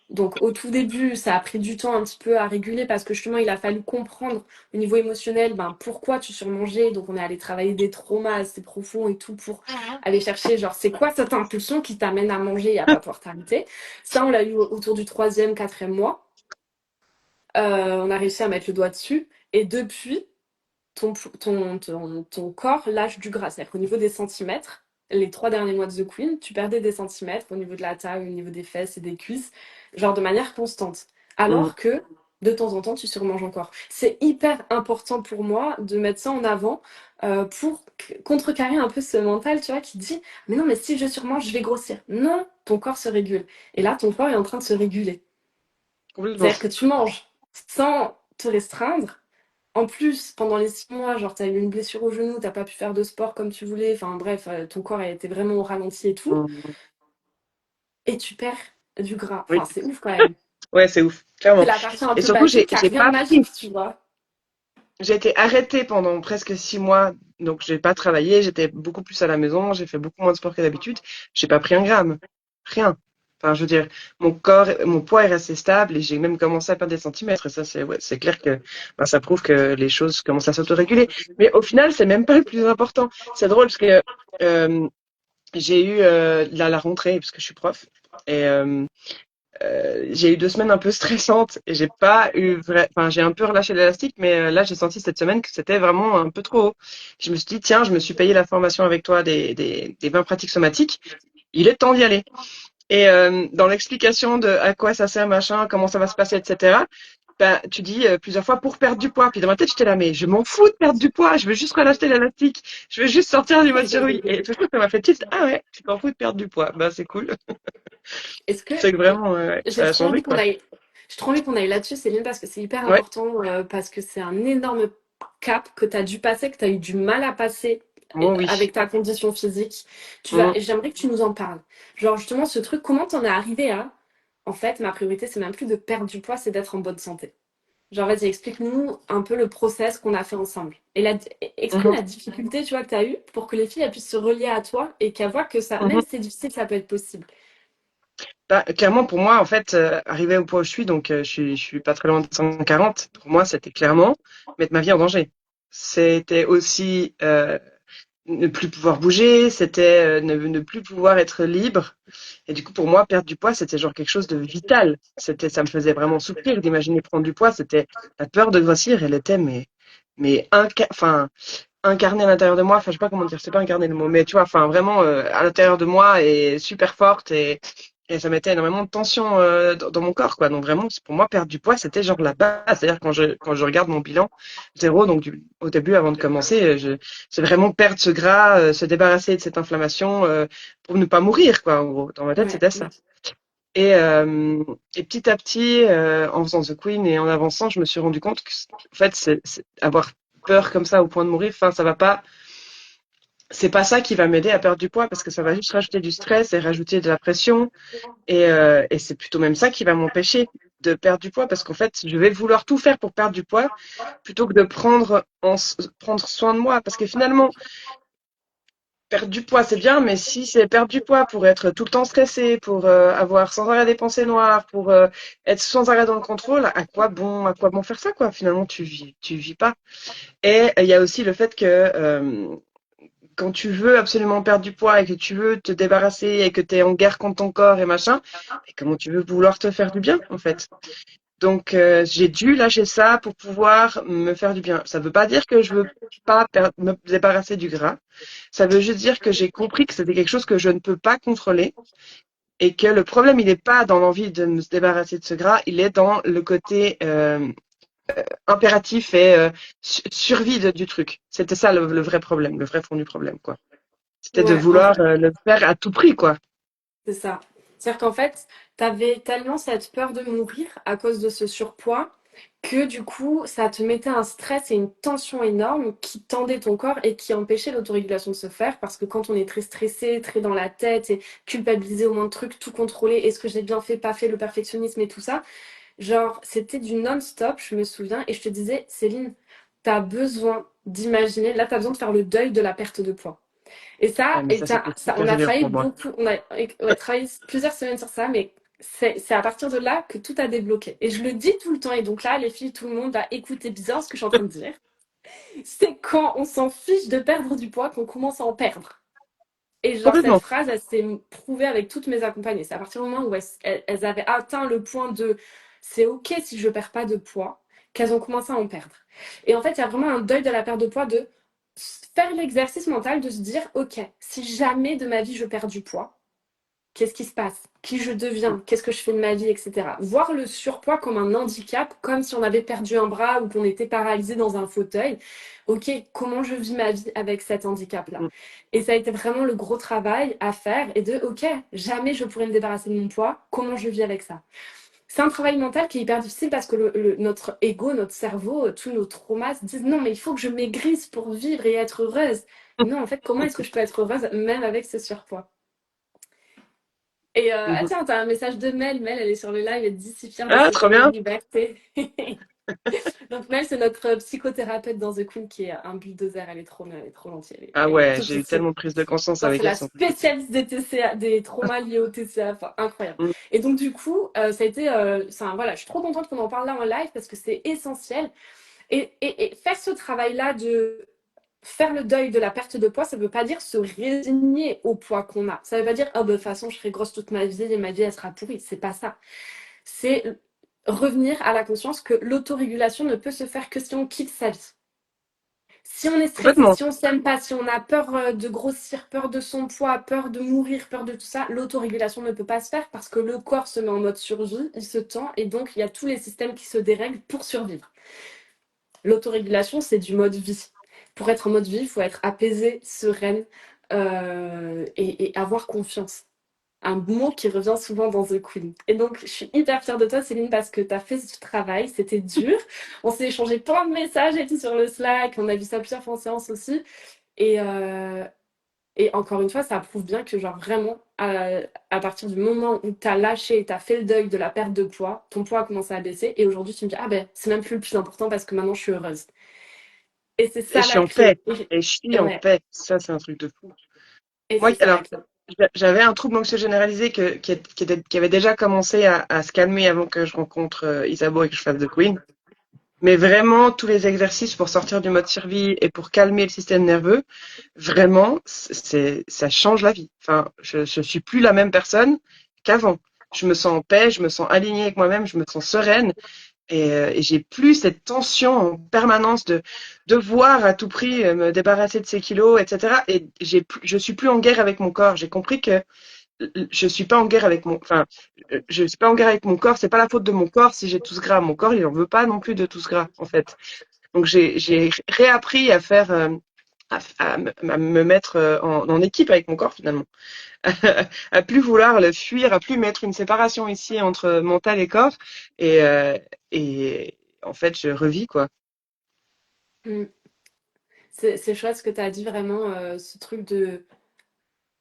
donc, au tout début, ça a pris du temps un petit peu à réguler parce que justement, il a fallu comprendre au niveau émotionnel ben, pourquoi tu surmangeais. Donc, on est allé travailler des traumas assez profonds et tout pour aller chercher, genre, c'est quoi cette impulsion qui t'amène à manger et à pas pouvoir t'arrêter. Ça, on l'a eu autour du troisième, quatrième mois. On a réussi à mettre le doigt dessus. Et depuis, ton corps lâche du gras. C'est-à-dire qu'au niveau des centimètres, les 3 derniers mois de The Queen, tu perdais des centimètres au niveau de la taille, au niveau des fesses et des cuisses, genre de manière constante. Mhm. Alors que de temps en temps, tu surmanges encore. C'est hyper important pour moi de mettre ça en avant pour contrecarrer un peu ce mental, tu vois, qui dit, mais non, mais si je surmange, je vais grossir. Non, ton corps se régule. Et là, ton corps est en train de se réguler. Complètement. C'est-à-dire que tu manges sans te restreindre. En plus, pendant les 6 mois, genre, t'as eu une blessure au genou, t'as pas pu faire de sport comme tu voulais. Enfin bref, ton corps a été vraiment au ralenti et tout. Mm. Et tu perds du gras. Oui, Enfin, c'est ouf quand même. ouais, c'est ouf, C'est clairement. la partie un Et peu surtout, basique qui a j'ai rien de pas pris. magique, tu vois. J'ai été arrêtée pendant presque 6 mois, donc j'ai pas travaillé, j'étais beaucoup plus à la maison, j'ai fait beaucoup moins de sport que d'habitude. J'ai pas pris un gramme, rien. Enfin, je veux dire, mon corps, mon poids est resté stable et j'ai même commencé à perdre des centimètres. Et ça, c'est ouais, c'est clair que ben, ça prouve que les choses commencent à s'autoréguler. Mais au final, c'est même pas le plus important. C'est drôle parce que euh, j'ai eu la rentrée parce que je suis prof et j'ai eu 2 semaines un peu stressantes et j'ai pas eu enfin j'ai un peu relâché l'élastique, mais là j'ai senti cette semaine que c'était vraiment un peu trop haut. Je me suis dit tiens, je me suis payé la formation avec toi des 20 pratiques somatiques, il est temps d'y aller. Et dans l'explication de à quoi ça sert machin, comment ça va se passer, etc. Ben, tu dis plusieurs fois pour perdre du poids. Puis dans ma tête, j'étais là, mais je m'en fous de perdre du poids. Je veux juste relâcher l'élastique. Je veux juste sortir du mode survie. Et tout ça m'a fait tilt. Ah ouais, tu t'en fous de perdre du poids. Ben, c'est cool. Est-ce que C'est que vraiment, j'ai ça a trop envie changé, qu'on quoi. aille, j'ai trop envie qu'on aille là-dessus, Céline, parce que c'est hyper Ouais, important, parce que c'est un énorme cap que tu as dû passer, que tu as eu du mal à passer moi oui. avec ta condition physique. Mhm. J'aimerais que tu nous en parles. Genre justement ce truc, comment t'en es arrivé à, en fait, ma priorité, c'est même plus de perdre du poids, c'est d'être en bonne santé. Genre, vas-y, explique-nous un peu le process qu'on a fait ensemble. Et exprime Mhm. la difficulté, tu vois, que tu as eue pour que les filles elles puissent se relier à toi et qu'elles voient que ça, même Mhm. si c'est difficile, ça peut être possible. Bah, clairement, pour moi, en fait, arrivé au point où je suis, donc je suis pas très loin de 140, pour moi, c'était clairement mettre ma vie en danger. C'était aussi ne plus pouvoir bouger, c'était ne plus pouvoir être libre. Et du coup, pour moi, perdre du poids, c'était genre quelque chose de vital. Ça me faisait vraiment souffrir d'imaginer prendre du poids. C'était la peur de grossir, elle était, enfin, incarnée à l'intérieur de moi. Enfin, je sais pas comment dire, c'est pas incarné le mot, mais tu vois, enfin, vraiment à l'intérieur de moi et super forte et ça mettait énormément de tension dans mon corps, quoi. Donc vraiment, pour moi, perdre du poids, c'était genre la base. C'est-à-dire quand je regarde mon bilan zéro, donc au début, avant de commencer, c'est vraiment perdre ce gras, se débarrasser de cette inflammation pour ne pas mourir, quoi. En gros, dans ma tête, Ouais. c'était ça. Et, euh, et petit à petit, en faisant The Queen et en avançant, je me suis rendu compte que, en fait, avoir peur comme ça au point de mourir, enfin, ça va pas, c'est pas ça qui va m'aider à perdre du poids parce que ça va juste rajouter du stress et rajouter de la pression. Et c'est plutôt même ça qui va m'empêcher de perdre du poids parce qu'en fait, je vais vouloir tout faire pour perdre du poids plutôt que de prendre soin de moi. Parce que finalement, perdre du poids, c'est bien, mais si c'est perdre du poids pour être tout le temps stressé, pour avoir sans arrêt des pensées noires, pour être sans arrêt dans le contrôle, à quoi bon faire ça, quoi? Finalement, tu vis pas. Et il y a aussi le fait que quand tu veux absolument perdre du poids et que tu veux te débarrasser et que tu es en guerre contre ton corps et machin, et comment tu veux vouloir te faire du bien, en fait? Donc, j'ai dû lâcher ça pour pouvoir me faire du bien. Ça veut pas dire que je veux pas me débarrasser du gras. Ça veut juste dire que j'ai compris que c'était quelque chose que je ne peux pas contrôler et que le problème, il n'est pas dans l'envie de me débarrasser de ce gras, il est dans le côté impératif et survie du truc. C'était ça le vrai problème, le vrai fond du problème, quoi. C'était de Ouais, en vouloir fait, le faire à tout prix, quoi. c'est ça. C'est-à-dire qu'en fait, tu avais tellement cette peur de mourir à cause de ce surpoids que du coup, ça te mettait un stress et une tension énorme qui tendait ton corps et qui empêchait l'autorégulation de se faire parce que quand on est très stressé, très dans la tête et culpabilisé au moins de trucs, tout contrôler, est-ce que j'ai bien fait, pas fait, le perfectionnisme et tout ça, genre, c'était du non-stop, je me souviens, et je te disais, Céline, t'as besoin d'imaginer, là, t'as besoin de faire le deuil de la perte de poids. Et Ouais, ça, mais ça, c'était on super a dur travaillé pour moi. beaucoup, on a ouais, travaillé plusieurs semaines sur ça, mais c'est à partir de là que tout a débloqué. Et je le dis tout le temps, et donc là, les filles, tout le monde va écouter bizarre ce que je suis en train de dire. C'est quand on s'en fiche de perdre du poids qu'on commence à en perdre. Et genre, cette Complètement. phrase, elle s'est prouvée avec toutes mes accompagnées. C'est à partir du moment où elles avaient atteint le point de c'est OK si je perds pas de poids, qu'elles ont commencé à en perdre. Et en fait, il y a vraiment un deuil de la perte de poids de faire l'exercice mental de se dire OK, si jamais de ma vie je perds du poids, qu'est-ce qui se passe, qui je deviens, qu'est-ce que je fais de ma vie, etc. Voir le surpoids comme un handicap, comme si on avait perdu un bras ou qu'on était paralysé dans un fauteuil. Ok, comment je vis ma vie avec cet handicap-là? Mm. Et ça a été vraiment le gros travail à faire et de, ok, jamais je pourrais me débarrasser de mon poids, comment je vis avec ça? C'est un travail mental qui est hyper difficile parce que notre ego, notre cerveau, tous nos traumas se disent non, mais il faut que je maigrisse pour vivre et être heureuse. Mais non, en fait, comment est-ce que je peux être heureuse même avec ce surpoids? Et ah Mhm. tiens, t'as un message de Mel. Mel, elle est sur le live, elle dit si fière de Ah, ses trop seins en bien. liberté. Donc Mel, c'est notre psychothérapeute dans The Queen qui est un bulldozer. Elle est trop gentille. Ah Elle est ouais, toute j'ai eu petite. tellement de prise de conscience Genre, c'est avec elle, la c'est un truc de fou. spécialiste des TCA, des traumas liés au TCA. Enfin, incroyable. Mm. Et donc, du coup, ça a été. Voilà, je suis trop contente qu'on en parle là en live parce que c'est essentiel. Et faire ce travail-là de faire le deuil de la perte de poids, ça ne veut pas dire se résigner au poids qu'on a. Ça ne veut pas dire, oh, bah, de toute façon, je serai grosse toute ma vie et ma vie, elle sera pourrie. C'est pas ça. C'est revenir à la conscience que l'autorégulation ne peut se faire que si on quitte sa vie. Si on est stressé, Complètement. si on s'aime pas, si on a peur de grossir, peur de son poids, peur de mourir, peur de tout ça, l'autorégulation ne peut pas se faire parce que le corps se met en mode survie, il se tend et donc il y a tous les systèmes qui se dérèglent pour survivre. L'autorégulation, c'est du mode vie. Pour être en mode vie, il faut être apaisé, sereine et avoir confiance. Un mot qui revient souvent dans The Queen. Et donc, je suis hyper fière de toi, Céline, parce que tu as fait ce travail. C'était dur. On s'est échangé plein de messages et tout sur le Slack. On a vu ça plusieurs fois en séance aussi. Et, euh, et encore une fois, ça prouve bien que, genre, vraiment, à partir du moment où tu as lâché et tu as fait le deuil de la perte de poids, ton poids a commencé à baisser. Et aujourd'hui, tu me dis, ah ben, c'est même plus le plus important parce que maintenant, je suis heureuse. Et c'est Et ça je suis la en paix. clé. Et je suis en Ouais. paix. Ça, c'est un truc de fou. Et Moi, c'est ça la alors, clé. j'avais un trouble anxieux généralisé qui avait déjà commencé à se calmer avant que je rencontre Isabeau et que je fasse The Queen. Mais vraiment, tous les exercices pour sortir du mode survie et pour calmer le système nerveux, vraiment, ça change la vie. Enfin, je suis plus la même personne qu'avant. Je me sens en paix, je me sens alignée avec moi-même, je me sens sereine et j'ai plus cette tension en permanence de devoir à tout prix me débarrasser de ces kilos, etc. Et je suis plus en guerre avec mon corps. J'ai compris que je suis pas en guerre avec je suis pas en guerre avec mon corps. C'est pas la faute de mon corps si j'ai tout ce gras. Mon corps, il en veut pas non plus de tout ce gras, en fait. Donc j'ai réappris à faire, à me mettre en équipe avec mon corps finalement, à plus vouloir le fuir, à plus mettre une séparation ici entre mental et corps, et et en fait je revis quoi. Mm. C'est chouette ce que tu as dit vraiment, ce truc de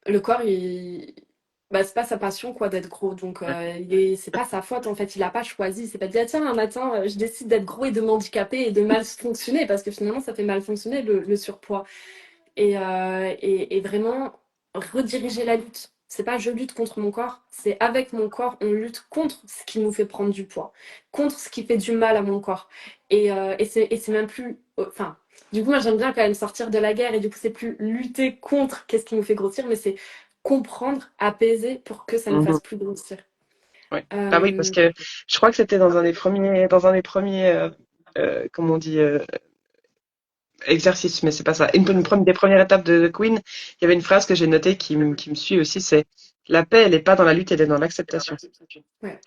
le corps, bah, c'est pas sa passion quoi d'être gros, donc Ouais. c'est pas sa faute en fait, il a pas choisi, c'est pas dit ah, tiens un matin je décide d'être gros et de m'handicaper et de mal fonctionner parce que finalement ça fait mal fonctionner le surpoids et vraiment rediriger la lutte. C'est pas je lutte contre mon corps, c'est avec mon corps on lutte contre ce qui nous fait prendre du poids, contre ce qui fait du mal à mon corps et c'est même plus enfin du coup, moi, j'aime bien quand même sortir de la guerre et du coup, c'est plus lutter contre qu'est-ce qui nous fait grossir, mais c'est comprendre, apaiser pour que ça ne nous Mhm. fasse plus grossir. Ouais. Bah oui, parce Euh, que je crois que c'était dans un des premiers, comment on dit, exercices, mais c'est pas ça. Des premières étapes de Queen, il y avait une phrase que j'ai notée qui me suit aussi, c'est la paix, elle est pas dans la lutte, elle est dans l'acceptation. ouais.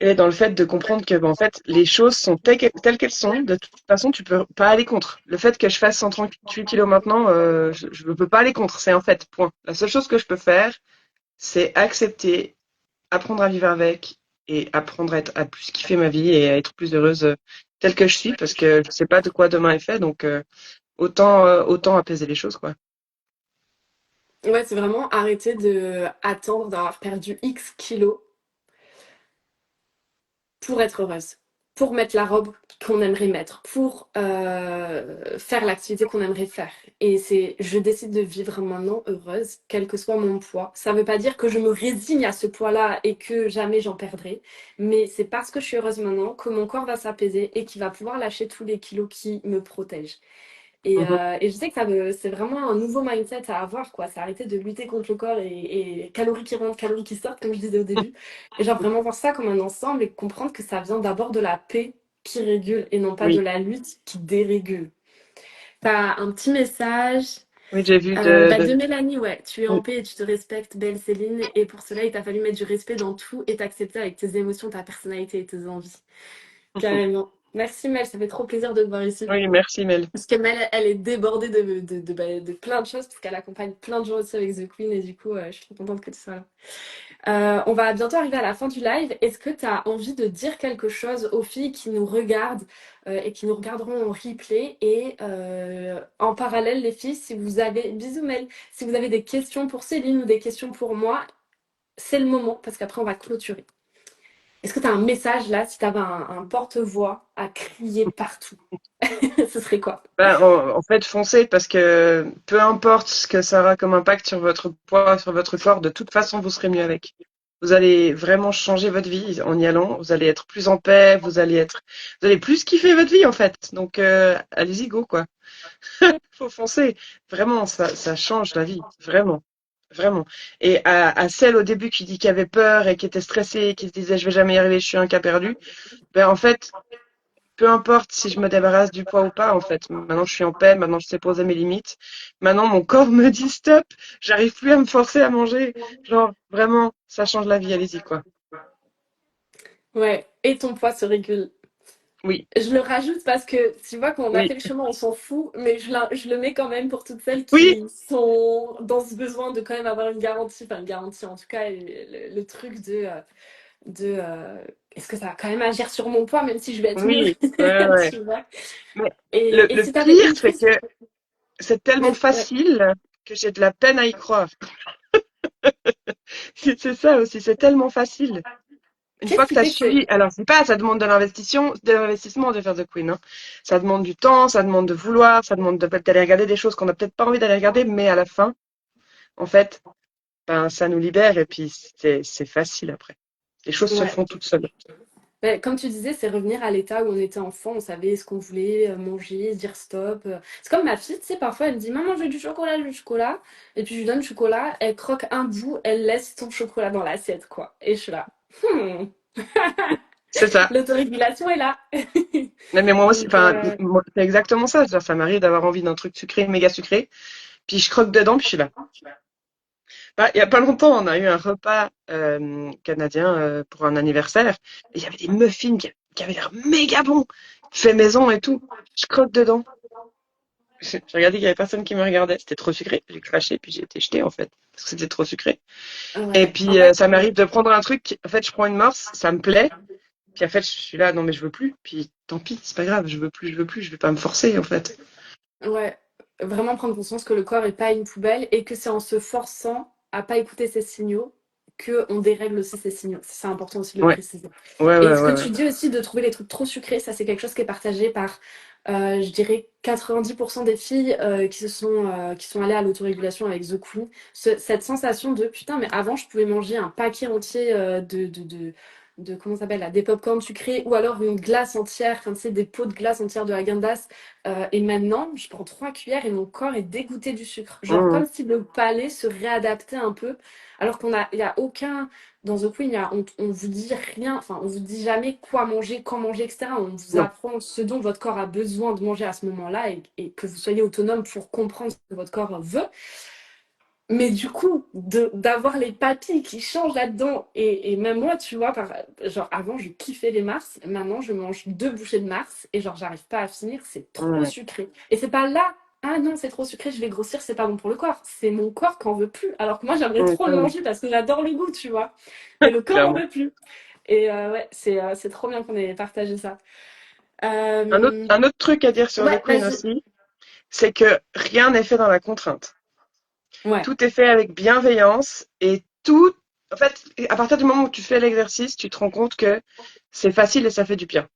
Et dans le fait de comprendre que, en fait, les choses sont telles qu'elles sont. De toute façon, tu peux pas aller contre. Le fait que je fasse 138 kilos maintenant, je ne peux pas aller contre. C'est un fait, point. La seule chose que je peux faire, c'est accepter, apprendre à vivre avec et apprendre à plus kiffer ma vie et à être plus heureuse telle que je suis parce que je sais pas de quoi demain est fait. Donc, autant apaiser les choses, quoi. Ouais, c'est vraiment arrêter de attendre d'avoir perdu X kilos pour être heureuse, pour mettre la robe qu'on aimerait mettre, pour faire l'activité qu'on aimerait faire. Et c'est, je décide de vivre maintenant heureuse, quel que soit mon poids. Ça ne veut pas dire que je me résigne à ce poids-là et que jamais j'en perdrai, mais c'est parce que je suis heureuse maintenant que mon corps va s'apaiser et qu'il va pouvoir lâcher tous les kilos qui me protègent. Mhm. Et je sais que c'est vraiment un nouveau mindset à avoir, quoi. C'est arrêter de lutter contre le corps et calories qui rentrent, calories qui sortent, comme je disais au début. Et genre vraiment voir ça comme un ensemble et comprendre que ça vient d'abord de la paix qui régule et non pas de Oui. la lutte qui dérégule. T'as un petit message. Oui, j'ai vu De Mélanie, ouais. Tu es en oui. paix et tu te respectes, belle Céline. Et pour cela, il t'a fallu mettre du respect dans tout et t'accepter avec tes émotions, ta personnalité et tes envies. Carrément. Merci Mel, ça fait trop plaisir de te voir ici. Oui, merci Mel. Parce que Mel, elle est débordée de plein de choses, parce qu'elle accompagne plein de gens aussi avec The Queen, et du coup, je suis trop contente que tu sois là. On va bientôt arriver à la fin du live. Est-ce que tu as envie de dire quelque chose aux filles qui nous regardent et qui nous regarderont en replay? Et en parallèle, les filles, si vous avez, bisous Mel, si vous avez des questions pour Céline ou des questions pour moi, c'est le moment, parce qu'après, on va clôturer. Est-ce que tu as un message là, si tu avais un porte-voix à crier partout? Ce serait quoi? Ben, en fait, foncez parce que peu importe ce que ça aura comme impact sur votre poids, sur votre corps, de toute façon, vous serez mieux avec. Vous allez vraiment changer votre vie en y allant. Vous allez être plus en paix. Vous allez plus kiffer votre vie en fait. Donc, allez-y, go quoi. Faut foncer. Vraiment, ça change la vie. Vraiment. Vraiment. Et à celle au début qui avait peur et qui était stressée, qui se disait je vais jamais y arriver, je suis un cas perdu. Ben, en fait, peu importe si je me débarrasse du poids ou pas, en fait. Maintenant, je suis en paix, maintenant, je sais poser mes limites. Maintenant, mon corps me dit stop, j'arrive plus à me forcer à manger. Genre, vraiment, ça change la vie, allez-y, quoi. Ouais, et ton poids se régule. Oui, Je le rajoute parce que tu vois, quand on a oui, fait le chemin, on s'en fout, mais je le mets quand même pour toutes celles oui, qui sont dans ce besoin de quand même avoir une garantie, enfin une garantie en tout cas, le truc de est-ce que ça va quand même agir sur mon poids, même si je vais être nulle, oui, ouais, ouais. tu vois. Mais Et le si t'avais pire, une c'est fille, que c'est tellement ouais. facile que j'ai de la peine à y croire. C'est ça aussi, c'est tellement facile. Une Qu'est-ce fois que qui tu as fait que suivi, alors c'est pas, ça demande de l'investissement de faire The Queen, hein. Ça demande du temps, ça demande de vouloir, ça demande d'aller regarder des choses qu'on n'a peut-être pas envie d'aller regarder, mais à la fin, en fait, ben, ça nous libère et puis c'est facile après. Les choses se ouais. font toutes seules. Ouais, comme tu disais, c'est revenir à l'état où on était enfant, on savait ce qu'on voulait manger, dire stop. C'est comme ma fille, tu sais, parfois elle me dit, maman, je veux du chocolat, je veux du chocolat. Et puis je lui donne le chocolat, elle croque un bout, elle laisse son chocolat dans l'assiette, quoi. Et je suis là, hmm, C'est ça. l'autorégulation est là. Mais moi aussi, Donc, enfin, c'est exactement ça. C'est-à-dire, ça m'arrive d'avoir envie d'un truc sucré, méga sucré, puis je croque dedans, puis je suis là. Bah, il y a pas longtemps, on a eu un repas canadien pour un anniversaire, et il y avait des muffins qui avaient l'air méga bons, fait maison et tout. Je croque dedans. J'ai regardé qu'il y avait personne qui me regardait. C'était trop sucré. J'ai craché, puis j'ai été jeté en fait, parce que c'était trop sucré. Et ouais, en puis fait, ça m'arrive de prendre un truc. En fait, je prends une morse, ça me plaît. Puis en fait, je suis là, non mais je veux plus. Puis tant pis, c'est pas grave, je veux plus, je veux plus. Je vais pas me forcer en fait. ouais, vraiment prendre conscience que le corps est pas une poubelle et que c'est en se forçant à pas écouter ses signaux que on dérègle aussi ses signaux. C'est important aussi de le Ouais, préciser. ouais, Et ouais, ce que ouais, ouais. tu dis aussi de trouver les trucs trop sucrés, ça c'est quelque chose qui est partagé par, je dirais, 90% des filles qui sont allées à l'autorégulation avec The Queen. Cette sensation de putain, mais avant je pouvais manger un paquet entier comment ça s'appelle là, des pop-corn sucrés ou alors une glace entière, enfin, tu sais, des pots de glace entière de Häagen-Dazs. Et maintenant, je prends 3 cuillères et mon corps est dégoûté du sucre. Genre Mmh, comme si le palais se réadaptait un peu, alors il y a aucun dans The Queen, on vous dit rien, enfin, on vous dit jamais quoi manger, quand manger, etc. On vous non. apprend ce dont votre corps a besoin de manger à ce moment-là et que vous soyez autonome pour comprendre ce que votre corps veut. Mais du coup, d'avoir les papilles qui changent là-dedans, et même moi, tu vois, genre avant, je kiffais les Mars, maintenant, je mange 2 bouchées de Mars, et genre, j'arrive pas à finir, c'est trop Mmh, sucré. Et c'est pas là, ah non, c'est trop sucré, je vais grossir, c'est pas bon pour le corps. C'est mon corps qui en veut plus. Alors que moi, j'aimerais trop le mmh, manger parce que j'adore le goût, tu vois. Mais le corps en clairement. veut plus. Et ouais, c'est trop bien qu'on ait partagé ça. Un Euh, un autre truc à dire sur The ouais, Queen vas-y. aussi, c'est que rien n'est fait dans la contrainte. Ouais. Tout est fait avec bienveillance et tout, en fait, à partir du moment où tu fais l'exercice, tu te rends compte que c'est facile et ça fait du bien.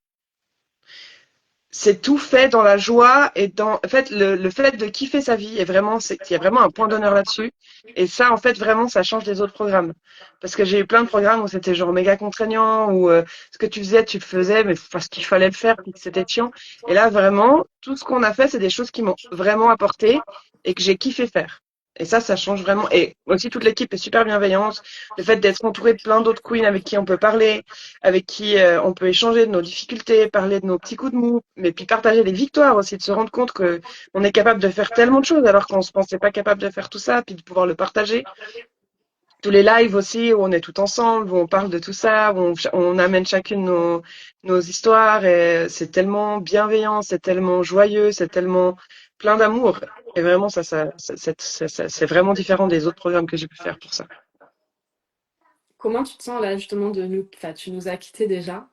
C'est tout fait dans la joie et en fait, le fait de kiffer sa vie est vraiment, c'est qu'il y a vraiment un point d'honneur là-dessus. Et ça, en fait, vraiment, ça change les autres programmes. Parce que j'ai eu plein de programmes où c'était genre méga contraignant, où ce que tu le faisais, mais parce qu'il fallait le faire, puis que c'était chiant. Et là, vraiment, tout ce qu'on a fait, c'est des choses qui m'ont vraiment apporté et que j'ai kiffé faire. Et ça change vraiment. Et aussi, toute l'équipe est super bienveillante. Le fait d'être entouré de plein d'autres queens avec qui on peut parler, avec qui on peut échanger de nos difficultés, parler de nos petits coups de mou, mais puis partager les victoires aussi, de se rendre compte que on est capable de faire tellement de choses alors qu'on se pensait pas capable de faire tout ça, puis de pouvoir le partager. Tous les lives aussi où on est tout ensemble, où on parle de tout ça, où on amène chacune nos histoires et c'est tellement bienveillant, c'est tellement joyeux, c'est tellement plein d'amour. Et vraiment, c'est vraiment différent des autres programmes que j'ai pu faire pour ça. Comment tu te sens là justement de nous, enfin tu nous as quittés déjà,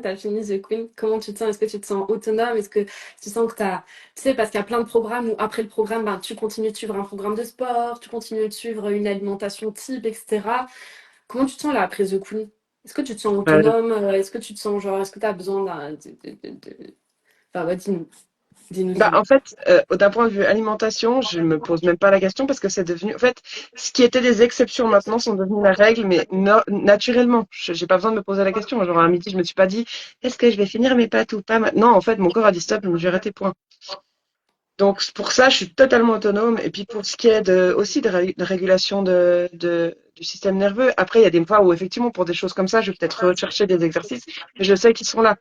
t'as fini The Queen, comment tu te sens? Est-ce que tu te sens autonome? Est-ce que tu sens que t'as, tu sais, parce qu'il y a plein de programmes où après le programme, ben, tu continues de suivre un programme de sport, tu continues de suivre une alimentation type, etc. Comment tu te sens là après The Queen? Est-ce que tu te sens Euh, autonome? Est-ce que tu te sens genre, est-ce que tu as besoin Enfin, ouais, dis-nous, dis-nous, Bah, dis-nous. en fait, d'un point de vue alimentation, je me pose même pas la question parce que c'est devenu, en fait, ce qui était des exceptions maintenant sont devenues la règle, mais naturellement. J'ai pas besoin de me poser la question. Genre, à midi, je me suis pas dit, est-ce que je vais finir mes pâtes ou pas? Non, en fait, mon corps a dit stop, je me suis arrêté, point. Donc, pour ça, je suis totalement autonome. Et puis, pour ce qui est aussi de régulation du système nerveux, après, il y a des fois où, effectivement, pour des choses comme ça, je vais peut-être rechercher des exercices, mais je sais qu'ils sont là.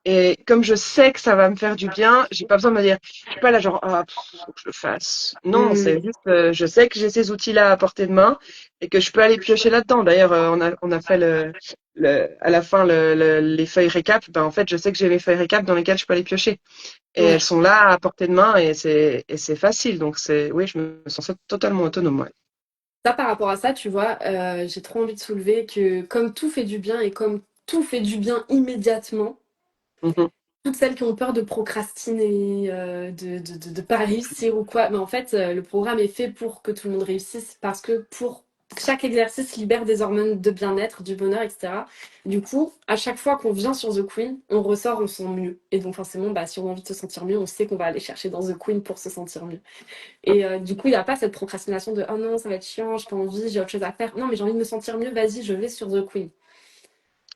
Et comme je sais que ça va me faire du bien, j'ai pas besoin de me dire, je suis pas là genre, ah, faut que je le fasse. Non, c'est Hmm, juste, je sais que j'ai ces outils-là à portée de main et que je peux aller piocher là-dedans. D'ailleurs, on a fait à la fin les feuilles récap. Ben, en fait, je sais que j'ai mes feuilles récap dans lesquelles je peux aller piocher. Et elles ouais. sont là à portée de main et c'est facile. Donc oui, je me sens totalement autonome, ouais. Ça, par rapport à ça, tu vois, j'ai trop envie de soulever que comme tout fait du bien et comme tout fait du bien immédiatement, Mhm. toutes celles qui ont peur de procrastiner, de pas réussir ou quoi, mais en fait, le programme est fait pour que tout le monde réussisse parce que pour chaque exercice libère des hormones de bien-être, du bonheur, etc. Du coup, à chaque fois qu'on vient sur The Queen, on ressort, on se sent mieux. Et donc forcément, bah, si on a envie de se sentir mieux, on sait qu'on va aller chercher dans The Queen pour se sentir mieux. Et du coup, il n'y a pas cette procrastination de oh non, ça va être chiant, j'ai pas envie, j'ai autre chose à faire. Non, mais j'ai envie de me sentir mieux, vas-y, je vais sur The Queen.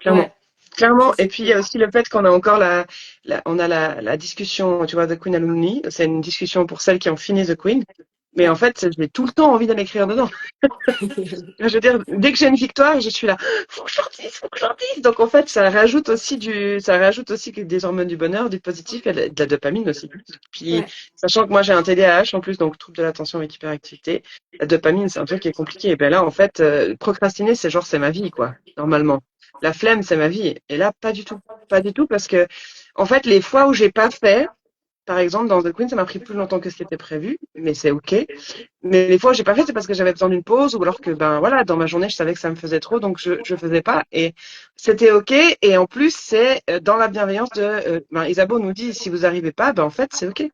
Clairement. Ouais, ça Clairement. Et c'est puis, il y cool. a aussi le fait qu'on a encore on a la discussion, tu vois, The Queen Alumni. C'est une discussion pour celles qui ont fini The Queen. Mais en Ouais. fait, j'ai tout le temps envie d'aller écrire dedans. Je veux dire, dès que j'ai une victoire, je suis là, faut que je sortisse, faut que je sortisse. Donc, en fait, ça rajoute aussi des hormones du bonheur, du positif et de la dopamine aussi. Puis, Ouais. sachant que moi, j'ai un TDAH en plus, donc trouble de l'attention avec hyperactivité. La dopamine, c'est un truc qui est compliqué. Et ben là, en fait, procrastiner, c'est ma vie, quoi, normalement. La flemme, c'est ma vie. Et là, pas du tout. Pas du tout parce que, en fait, les fois où j'ai pas fait, par exemple, dans The Queen, ça m'a pris plus longtemps que c'était prévu, mais c'est OK. Mais les fois où j'ai pas fait, c'est parce que j'avais besoin d'une pause ou alors que, ben voilà, dans ma journée, je savais que ça me faisait trop, donc je faisais pas. Et c'était OK. Et en plus, c'est dans la bienveillance ben, Isabeau nous dit, si vous arrivez pas, ben en fait, c'est OK.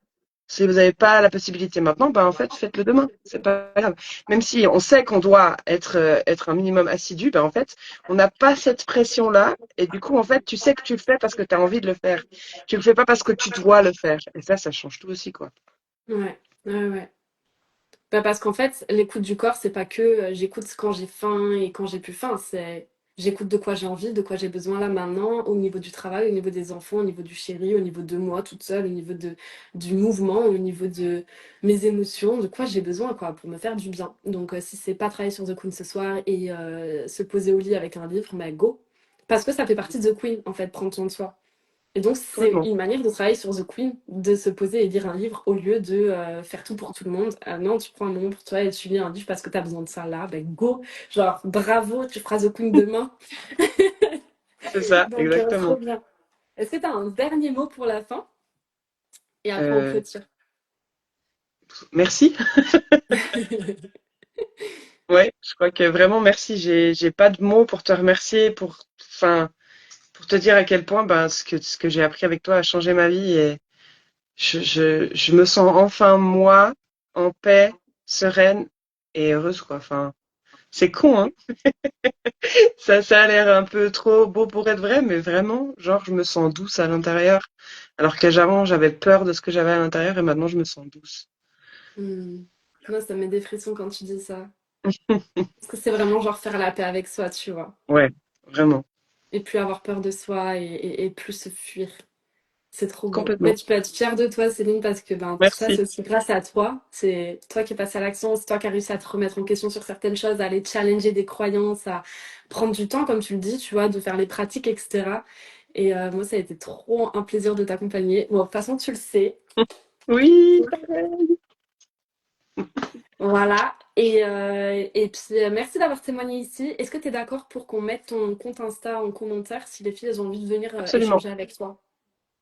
Si vous n'avez pas la possibilité maintenant, ben en fait, faites-le demain. C'est pas grave. Même si on sait qu'on doit être un minimum assidu, ben en fait, on n'a pas cette pression-là. Et du coup, en fait, tu sais que tu le fais parce que tu as envie de le faire. Tu le fais pas parce que tu dois le faire. Et ça change tout aussi, quoi. Ouais. Ouais, ouais. Bah, parce qu'en fait, l'écoute du corps, c'est pas que j'écoute quand j'ai faim et quand j'ai plus faim, c'est j'écoute de quoi j'ai envie, de quoi j'ai besoin là maintenant, au niveau du travail, au niveau des enfants, au niveau du chéri, au niveau de moi toute seule, au niveau du mouvement, au niveau de mes émotions, de quoi j'ai besoin quoi, pour me faire du bien. Donc si c'est pas travailler sur The Queen ce soir et se poser au lit avec un livre, bah go. Parce que ça fait partie de The Queen, en fait, prendre soin de soi. Et donc, c'est Complètement. une manière de travailler sur The Queen, de se poser et lire un livre au lieu de faire tout pour tout le monde. Non, tu prends un moment pour toi et tu lis un livre parce que tu as besoin de ça là. Ben go! Genre, bravo, tu feras The Queen demain. C'est ça, Donc, trop exactement. bien. Est-ce que tu as un dernier mot pour la fin? Et après, on Euh, clôture. merci. Ouais, je crois que vraiment merci. J'ai pas de mots pour te remercier, enfin, pour te dire à quel point ben, ce que j'ai appris avec toi a changé ma vie et je me sens enfin moi en paix, sereine et heureuse quoi. Enfin, c'est con hein. Ça a l'air un peu trop beau pour être vrai, mais vraiment, genre je me sens douce à l'intérieur, alors qu'avant j'avais peur de ce que j'avais à l'intérieur et maintenant je me sens douce. Hmm. Moi, ça me met des frissons quand tu dis ça. Parce que c'est vraiment genre faire la paix avec soi, tu vois. Ouais, vraiment. Et plus avoir peur de soi et plus se fuir. C'est trop beau. Mais complètement. tu peux être fière de toi, Céline, parce que ben, tout ça, c'est Merci. aussi grâce à toi. C'est toi qui es passé à l'action, c'est toi qui as réussi à te remettre en question sur certaines choses, à aller challenger des croyances, à prendre du temps, comme tu le dis, tu vois, de faire les pratiques, etc. Et moi, ça a été trop un plaisir de t'accompagner. Bon, de toute façon, tu le sais. Oui, pareil. Voilà. Et puis, merci d'avoir témoigné ici. Est-ce que tu es d'accord pour qu'on mette ton compte Insta en commentaire si les filles elles ont envie de venir Absolument. échanger avec toi?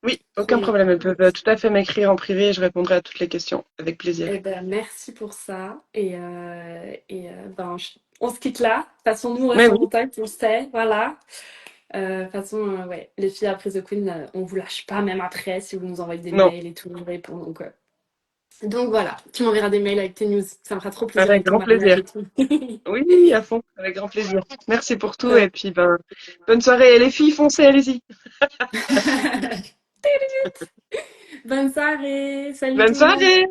Oui, Trop aucun bien. problème. Elles peuvent tout à fait m'écrire en privé et je répondrai à toutes les questions avec plaisir. Eh ben, merci pour ça. Ben, on se quitte là. De toute façon, nous, on Mais reste en oui, contact, on sait. Voilà. De toute façon, ouais, les filles après The Queen, on vous lâche pas, même après, si vous nous envoyez des non, mails et tout, on répond. Donc voilà, tu m'enverras des mails avec tes news. Ça me fera trop plaisir avec avec ton grand mariage plaisir. et tout. Oui, à fond, avec grand plaisir. Merci pour tout Top. et puis ben, bonne soirée. Et les filles, foncez, allez-y. Bonne soirée. Salut Bonne tout le monde. soirée!